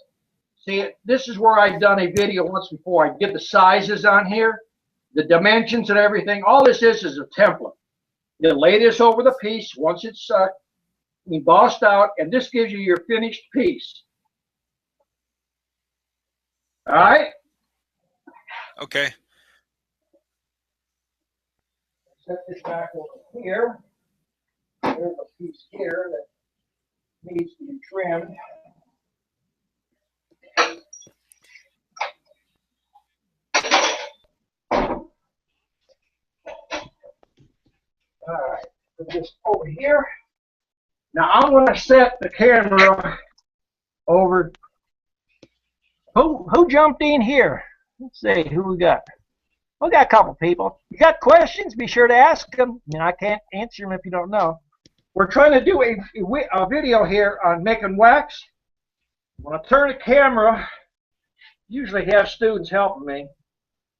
See, this is where I've done a video once before. I give the sizes on here, the dimensions and everything. All this is a template. You lay this over the piece once it's embossed out, and this gives you your finished piece. All right? Okay. Set this back over here. There's a piece here that needs to be trimmed. All right, put this over here. Now I'm going to set the camera over. Who jumped in here? Let's see who we got. We got a couple people. You got questions? Be sure to ask them. I can't answer them if you don't know. We're trying to do a video here on making wax. When I turn the camera, usually have students helping me.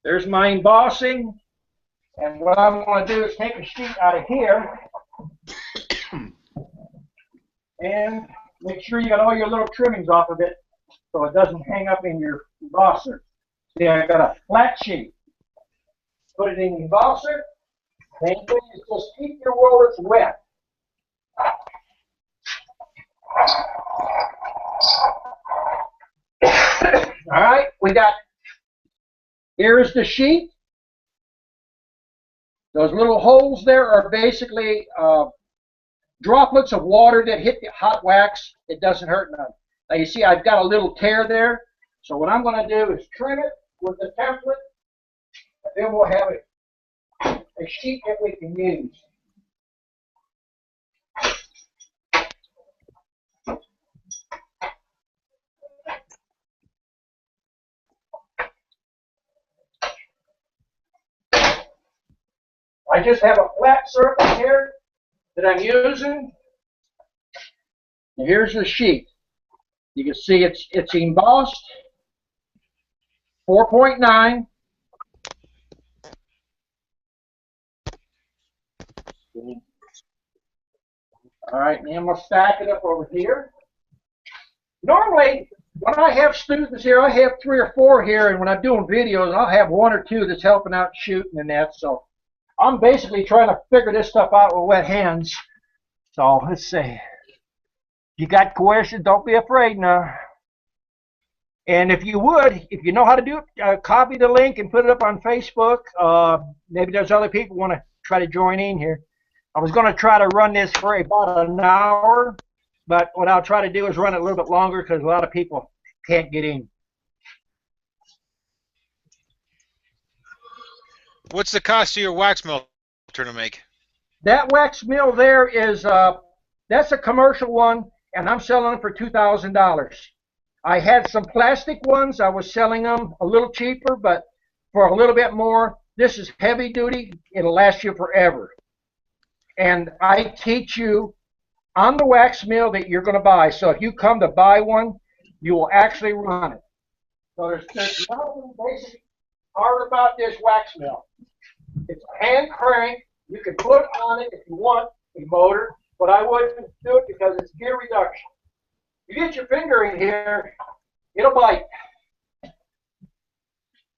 There's my embossing. And what I'm going to do is take a sheet out of here and Make sure you got all your little trimmings off of it so it doesn't hang up in your embosser. See, I got a flat sheet. Put it in the embosser. Main thing is just keep your rollers wet. All right, here's the sheet. Those little holes there are basically droplets of water that hit the hot wax. It doesn't hurt none. Now you see I've got a little tear there. So what I'm going to do is trim it with the template, and then we'll have a sheet that we can use. I just have a flat surface here that I'm using. And here's the sheet. You can see it's embossed 4.9. All right, and then we'll stack it up over here. Normally, when I have students here, I have 3 or 4 here, and when I'm doing videos, I'll have 1 or 2 that's helping out shooting and that. So I'm basically trying to figure this stuff out with wet hands. So let's see. If you got questions, don't be afraid now. And if you know how to do it, copy the link and put it up on Facebook. Maybe there's other people want to try to join in here. I was going to try to run this for about an hour, but what I'll try to do is run it a little bit longer because a lot of people can't get in. What's the cost of your wax melter to make? That wax mill there is, that's a commercial one, and I'm selling them for $2,000. I had some plastic ones. I was selling them a little cheaper, but for a little bit more. This is heavy duty. It'll last you forever. And I teach you on the wax mill that you're going to buy. So if you come to buy one, you will actually run it. So there's nothing basic hard about this wax mill. It's hand crank. You can put on it if you want a motor, but I wouldn't do it because it's gear reduction. You get your finger in here, it'll bite.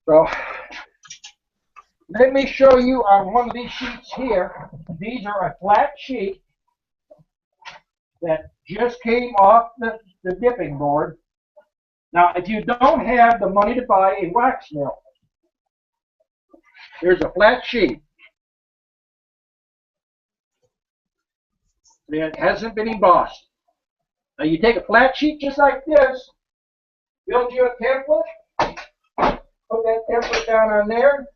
So let me show you on one of these sheets here. These are a flat sheet that just came off the dipping board. Now, if you don't have the money to buy a wax mill, here's a flat sheet. It hasn't been embossed. Now, you take a flat sheet just like this, build you a template, put that template down on there.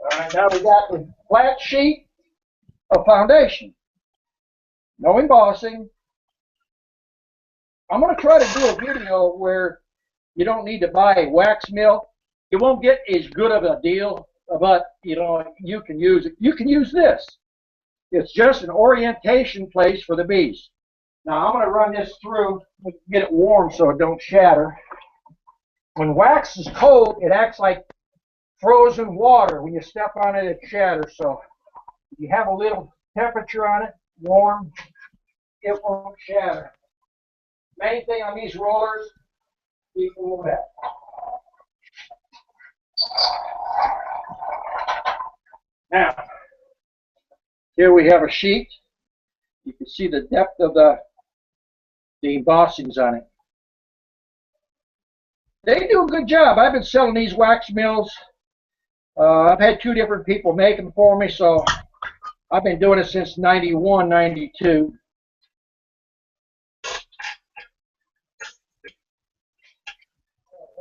All right, now we got the flat sheet of foundation. No embossing. I'm going to try to do a video where you don't need to buy a wax mill. You won't get as good of a deal, but you know, you can use it. You can use this. It's just an orientation place for the bees. Now I'm going to run this through, get it warm so it don't shatter. When wax is cold, it acts like frozen water. When you step on it, it shatters. So if you have a little temperature on it, warm, it won't shatter. Main thing on these rollers, keep them wet. Now, here we have a sheet. You can see the depth of the embossings on it. They do a good job. I've been selling these wax mills. I've had 2 different people make them for me, so I've been doing it since 91, 92.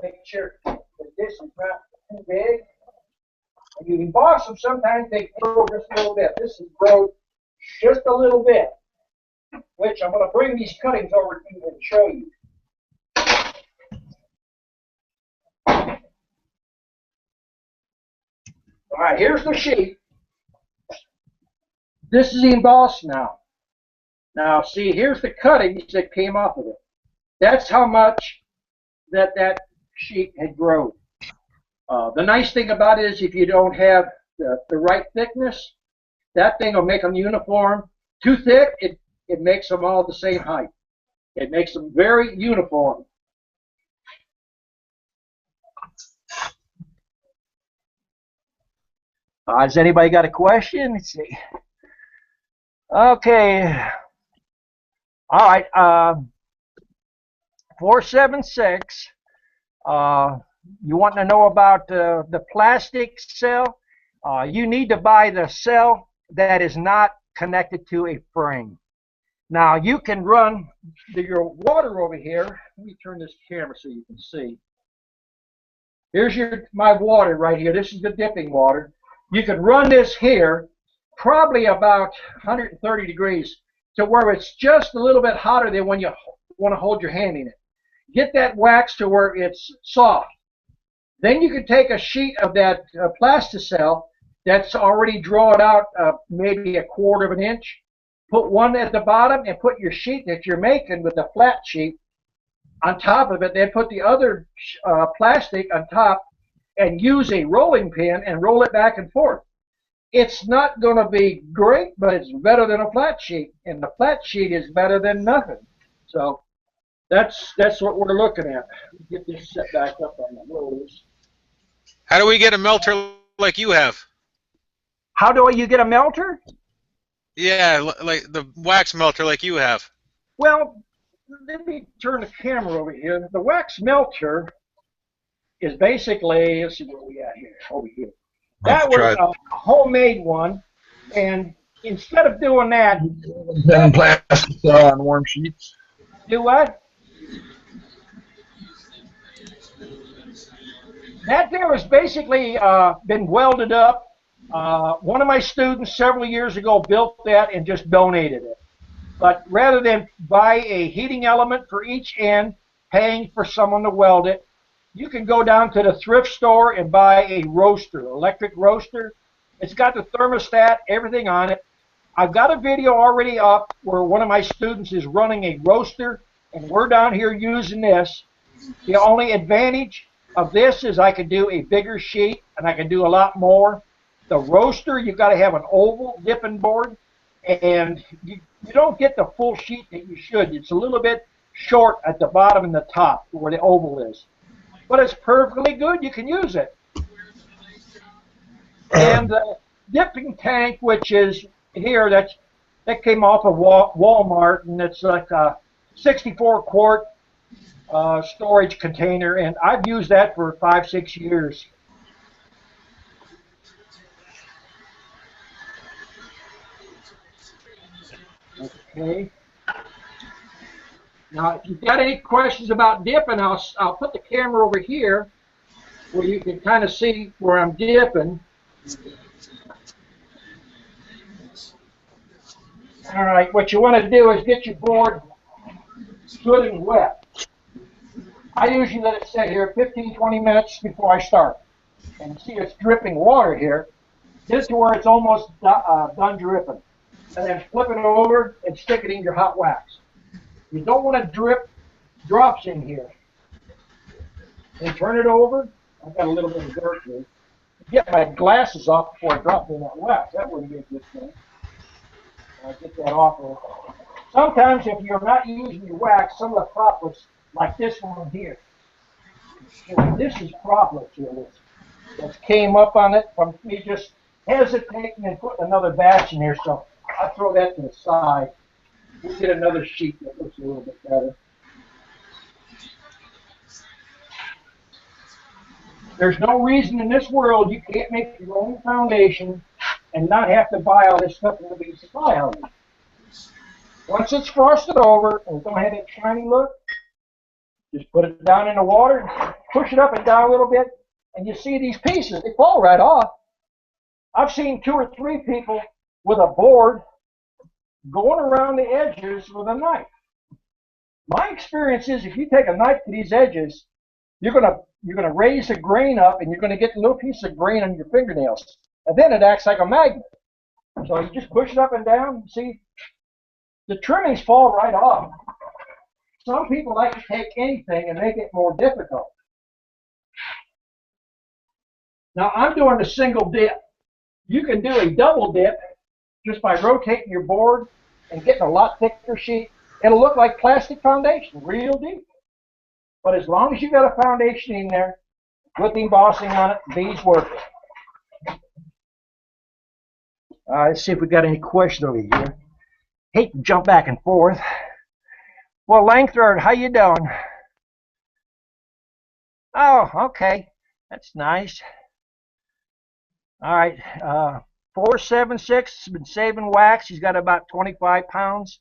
Make sure that this is not too big. When you emboss them, sometimes they grow just a little bit. This is grown just a little bit, which I'm going to bring these cuttings over to you and show you. All right, here's the sheet. This is embossed now. Now, see, here's the cuttings that came off of it. That's how much that sheet had grown. The nice thing about it is if you don't have the right thickness, that thing will make them uniform. Too thick, it makes them all the same height. It makes them very uniform. Has anybody got a question? Let's see. Okay. All right. 476. You want to know about the plastic cell? You need to buy the cell that is not connected to a frame. Now you can run your water over here. Let me turn this camera so you can see. Here's my water right here. This is the dipping water. You can run this here, probably about 130 degrees, to where it's just a little bit hotter than when you want to hold your hand in it. Get that wax to where it's soft. Then you can take a sheet of that plasticell that's already drawn out maybe a quarter of an inch. Put one at the bottom and put your sheet that you're making with the flat sheet on top of it. Then put the other plastic on top and use a rolling pin and roll it back and forth. It's not going to be great, but it's better than a flat sheet, and the flat sheet is better than nothing. So that's what we're looking at. Get this set back up on the rollers. How do we get a melter like you have? How do you get a melter? Yeah, like the wax melter like you have. Well, let me turn the camera over here. The wax melter is basically, let's see where we at here, over here. That was a homemade one, and instead of doing that, then plastic on warm sheets. Do what? That there has basically been welded up. One of my students several years ago built that and just donated it. But rather than buy a heating element for each end, paying for someone to weld it, you can go down to the thrift store and buy a roaster, electric roaster. It's got the thermostat, everything on it. I've got a video already up where one of my students is running a roaster, and we're down here using this. The only advantage of this is I can do a bigger sheet, and I can do a lot more. The roaster, you've got to have an oval dipping board, and you don't get the full sheet that you should. It's a little bit short at the bottom and the top where the oval is. But it's perfectly good. You can use it. And the dipping tank, which is here, that came off of Walmart, and it's like a 64-quart storage container, and I've used that for 5-6 years. Okay. Now, if you've got any questions about dipping, I'll put the camera over here where you can kind of see where I'm dipping. All right, what you want to do is get your board good and wet. I usually let it sit here 15-20 minutes before I start. And see, it's dripping water here. Get it to where it's almost done dripping. And then flip it over and stick it in your hot wax. You don't want to drip drops in here. Then turn it over. I've got a little bit of dirt here. Get my glasses off before I drop in that wax. That wouldn't be a good thing. I'll get that off. Sometimes if you're not using your wax, some of the droplets, like this one here. This is droplets here. That came up on it from me just hesitating and putting another batch in here. So I'll throw that to the side. We'll get another sheet that looks a little bit better. There's no reason in this world you can't make your own foundation and not have to buy all this stuff in the big supply house. Once it's frosted over and don't have that shiny look, just put it down in the water, push it up and down a little bit, and you see these pieces, they fall right off. I've seen 2 or 3 people with a board going around the edges with a knife. My experience is if you take a knife to these edges, you're gonna raise the grain up, and you're gonna get a little piece of grain on your fingernails, and then it acts like a magnet. So you just push it up and down. See, the trimmings fall right off. Some people like to take anything and make it more difficult. Now I'm doing a single dip. You can do a double dip just by rotating your board and getting a lot thicker sheet. It'll look like plastic foundation, real deep. But as long as you got a foundation in there with embossing on it, these work. Let's see if we got any questions over here. Hate to jump back and forth. Well, Langford, how you doing? Oh, okay. That's nice. All right. 476 has been saving wax. He's got about 25 pounds.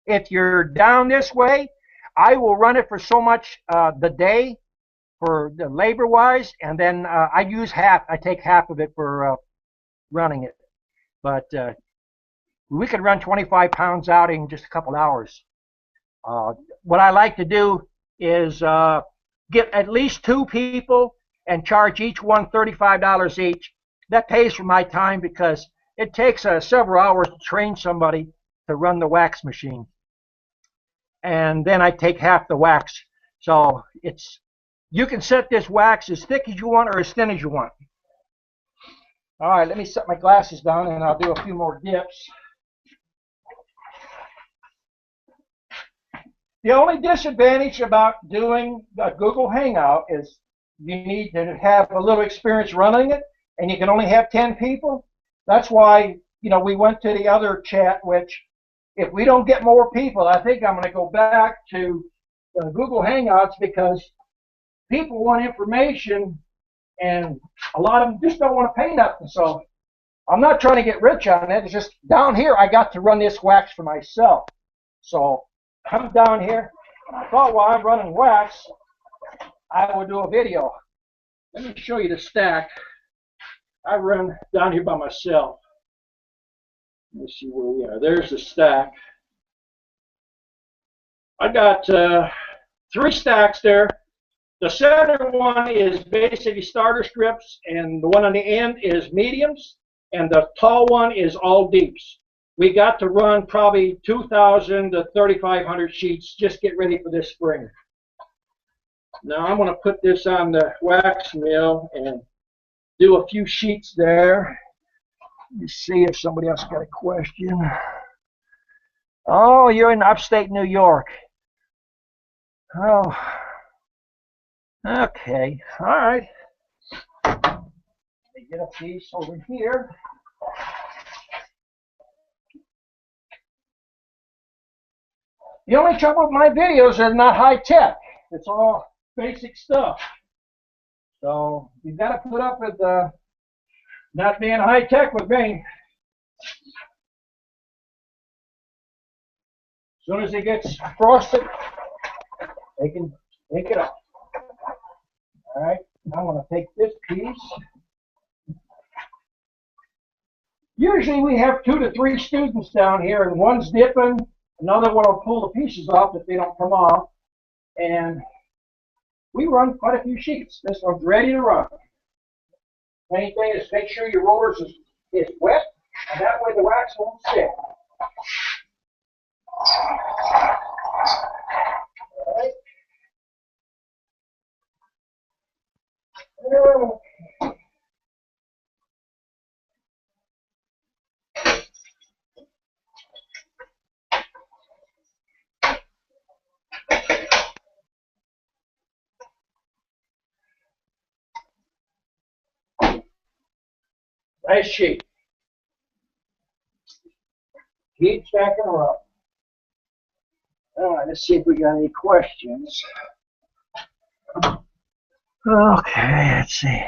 If you're down this way, I will run it for so much the day for the labor-wise, and then I use half. I take half of it for running it. But we could run 25 pounds out in just a couple hours. What I like to do is get at least 2 people and charge each one $35 each. That pays for my time because it takes several hours to train somebody to run the wax machine. And then I take half the wax. So you can set this wax as thick as you want or as thin as you want. All right, let me set my glasses down and I'll do a few more dips. The only disadvantage about doing a Google Hangout is you need to have a little experience running it, and you can only have 10 people. That's why, we went to the other chat, which if we don't get more people, I think I'm going to go back to Google Hangouts because people want information and a lot of them just don't want to pay nothing. So I'm not trying to get rich on it. It's just down here I got to run this wax for myself. So I'm down here, and I thought while I'm running wax, I would do a video. Let me show you the stack. I run down here by myself. Let me see where we are. There's the stack. I got 3 stacks there. The center one is basically starter strips, and the one on the end is mediums, and the tall one is all deeps. We got to run probably 2,000 to 3,500 sheets. Just get ready for this spring. Now I'm going to put this on the wax mill and do a few sheets there. Let me see if somebody else got a question. Oh, you're in upstate New York. Oh, okay. All right. Let me get a piece over here. The only trouble with my videos are not high tech. It's all basic stuff. So you've got to put up with not being high tech with me. As soon as it gets frosted, they can take it off. All right, I'm going to take this piece. Usually we have 2 to 3 students down here, and one's dipping, another one will pull the pieces off if they don't come off, and we run quite a few sheets. This one's ready to run. Main thing is make sure your rollers is wet, and that way the wax won't stick. All right. Nice sheet. Keep stacking her up. All right, let's see if we got any questions. Okay, let's see.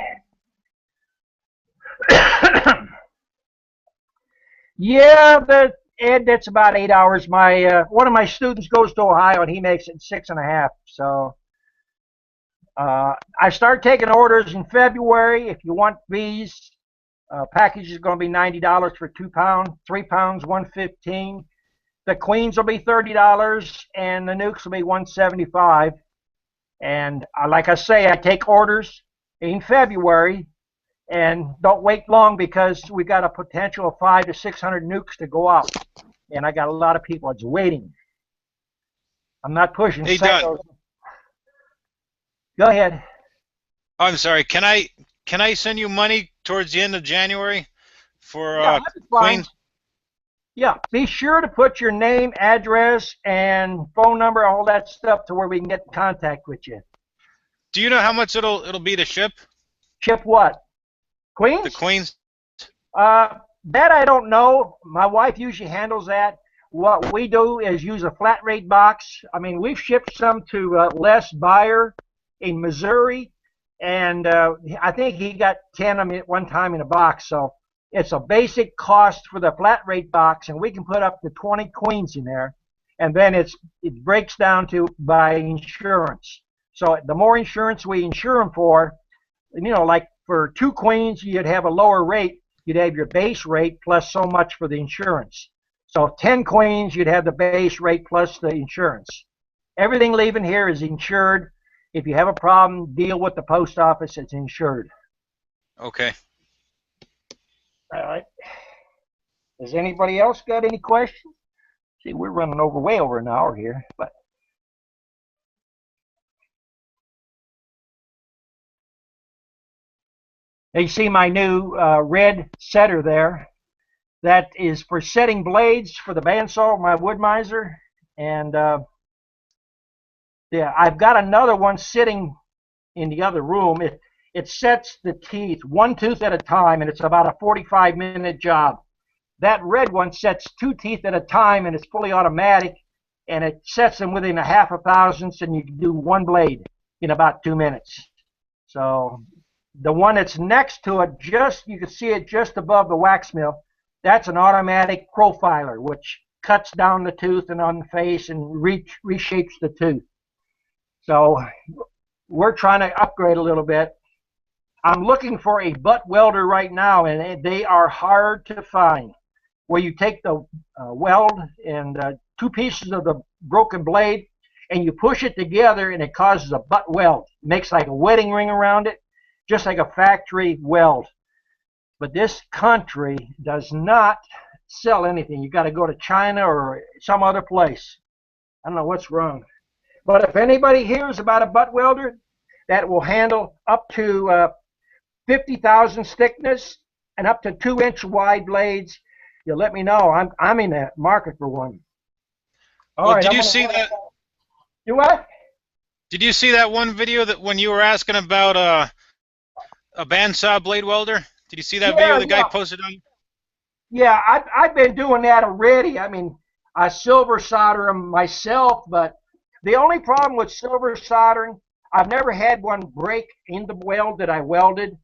Yeah, Ed, that's about 8 hours. My one of my students goes to Ohio, and he makes it in 6.5. So I start taking orders in February. If you want bees, package is going to be $90 for 2 pounds, 3 pounds, $115. The queens will be $30, and the nukes will be $175. And like I say, I take orders in February, and don't wait long because we got a potential of 500 to 600 nukes to go out. and I got a lot of people that's waiting. I'm not pushing Hey, sales. Don. Go ahead. Oh, I'm sorry. Can I send you money towards the end of January for Yeah, that's fine. Queen? Yeah, be sure to put your name, address, and phone number, all that stuff, to where we can get in contact with you. Do you know how much it'll be to ship Ship what? the Queens? Queens? That I don't know. My wife usually handles that. What we do is use a flat rate box. I mean, we've shipped some to Les Buyer in Missouri, and I think he got 10 of them at one time in a box. So it's a basic cost for the flat rate box, and we can put up to 20 queens in there, and then it breaks down to by insurance. So the more insurance we insure them for, like for 2 queens, you'd have a lower rate. You'd have your base rate plus so much for the insurance. So 10 queens, you'd have the base rate plus the insurance. Everything leaving here is insured. If you have a problem, deal with the post office. It's insured. Okay. All right. Does anybody else got any questions? See, we're running way over an hour here, but. You see my new red setter there. That is for setting blades for the bandsaw, my wood miser. And yeah, I've got another one sitting in the other room. It sets the teeth 1 tooth at a time, and it's about a 45-minute job. That red one sets 2 teeth at a time, and it's fully automatic, and it sets them within a half a thousandths, and you can do 1 blade in about 2 minutes. So the one that's next to it, you can see it just above the wax mill. That's an automatic profiler, which cuts down the tooth and on the face and reshapes the tooth. So we're trying to upgrade a little bit. I'm looking for a butt welder right now, and they are hard to find. Where you take the weld and 2 pieces of the broken blade, and you push it together, and it causes a butt weld. It makes like a wedding ring around it, just like a factory weld. But this country does not sell anything. You got to go to China or some other place. I don't know what's wrong. But if anybody hears about a butt welder that will handle up to 50 thousandths thickness and up to 2-inch wide blades, you let me know. I'm in the market for one. Well, did you see that? Do what? Did you see that one video that when you were asking about a bandsaw blade welder? Did you see that video the guy posted on? Yeah, I've been doing that already. I mean, I silver solder them myself, but the only problem with silver soldering, I've never had one break in the weld that I welded.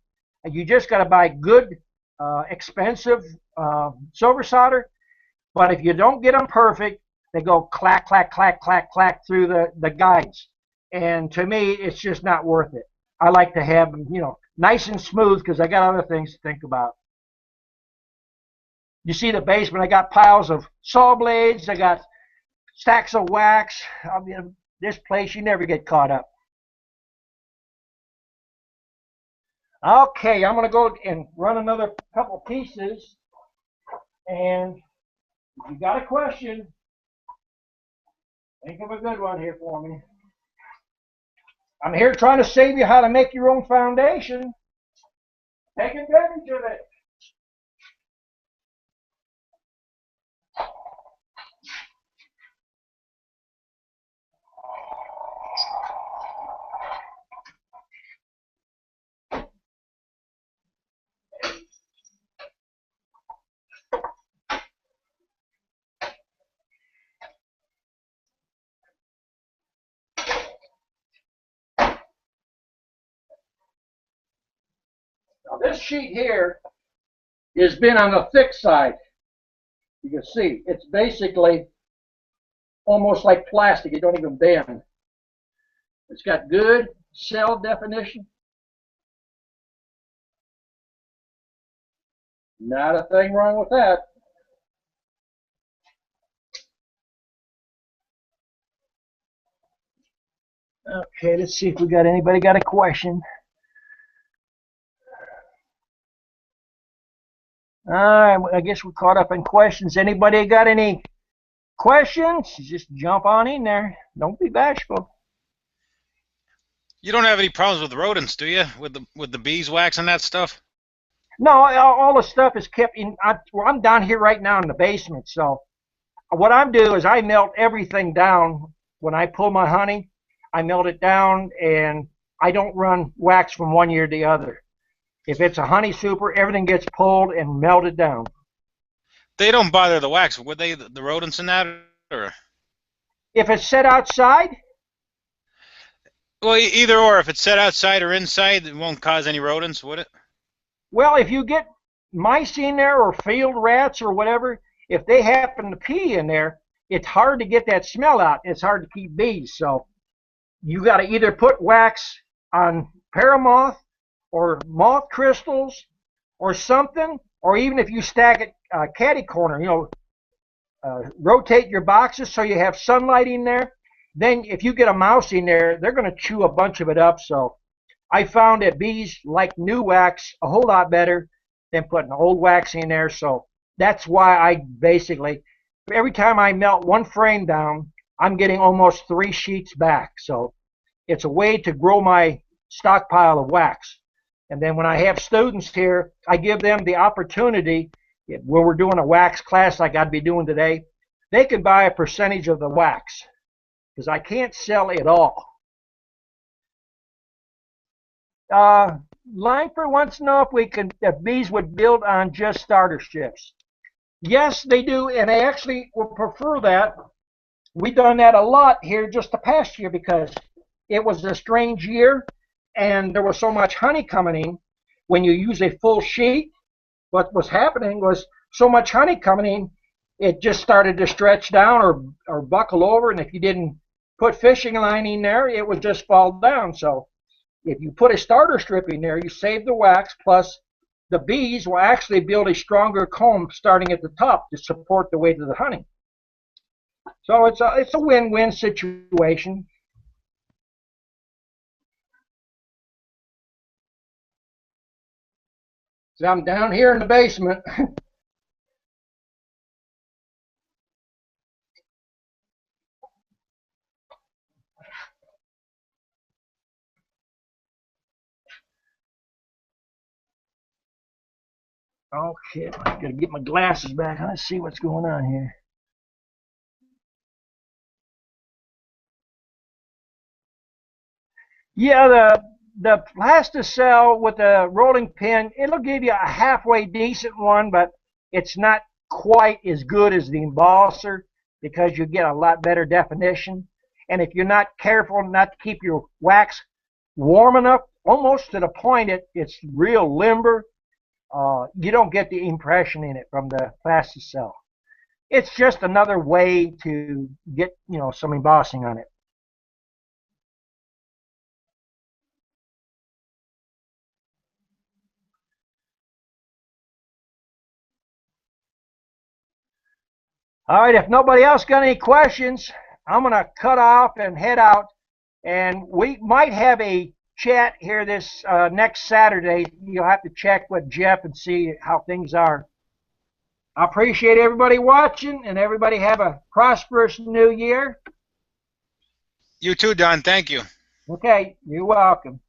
And you just got to buy good, expensive silver solder. But if you don't get them perfect, they go clack, clack, clack, clack, clack through the guides. And to me, it's just not worth it. I like to have them, nice and smooth, because I got other things to think about. You see the basement, I got piles of saw blades, I got stacks of wax. I mean, this place, you never get caught up. Okay, I'm going to go and run another couple pieces. And if you got a question, think of a good one here for me. I'm here trying to save you how to make your own foundation. Take advantage of it. Now this sheet here has been on the thick side. You can see it's basically almost like plastic. It don't even bend. It's got good cell definition. Not a thing wrong with that. Okay, let's see if we got anybody got a question. All right, I guess we're caught up in questions. Anybody got any Questions? Just jump on in there. Don't be bashful. You don't have any problems with rodents, do you? With the beeswax and that stuff? No, all the stuff is kept in. Well, I'm down here right now in the basement, so what I do is I melt everything down. When I pull my honey, I melt it down, and I don't run wax from one year to the other. If it's a honey super, everything gets pulled and melted down. They don't bother the wax, would they? The rodents in that, or? If it's set outside, Well, either or. If it's set outside or inside, it won't cause any rodents, would it? well, if you get mice in there or field rats or whatever, if they happen to pee in there, it's hard to get that smell out. It's hard to keep bees. So you got to either put wax on paramoth or moth crystals or something, or even if you stack it catty corner, rotate your boxes so you have sunlight in there. Then if you get a mouse in there, they're going to chew a bunch of it up. So I found that bees like new wax a whole lot better than putting old wax in there. So that's why I basically, every time I melt one frame down, I'm getting almost 3 sheets back. So it's a way to grow my stockpile of wax. And then when I have students here, I give them the opportunity, when we're doing a wax class like I'd be doing today, they can buy a percentage of the wax because I can't sell it all. Langford wants to know if bees would build on just starter strips. Yes, they do, and they actually would prefer that. We've done that a lot here just the past year because it was a strange year and there was so much honey coming in. When you use a full sheet, what was happening was so much honey coming in, it just started to stretch down or buckle over, and if you didn't put fishing line in there, it would just fall down. So if you put a starter strip in there, you save the wax, plus the bees will actually build a stronger comb starting at the top to support the weight of the honey. So it's a win-win situation. So I'm down here in the basement. Okay, I gotta get my glasses back. Let's see what's going on here. Yeah, the plasticell with the rolling pin, it'll give you a halfway decent one, but it's not quite as good as the embosser because you get a lot better definition. And if you're not careful not to keep your wax warm enough, almost to the point it's real limber, you don't get the impression in it from the plasticell. It's just another way to get some embossing on it. All right, if nobody else got any questions, I'm going to cut off and head out. And we might have a chat here this next Saturday. You'll have to check with Jeff and see how things are. I appreciate everybody watching, and everybody have a prosperous new year. You too, Don. Thank you. Okay, you're welcome.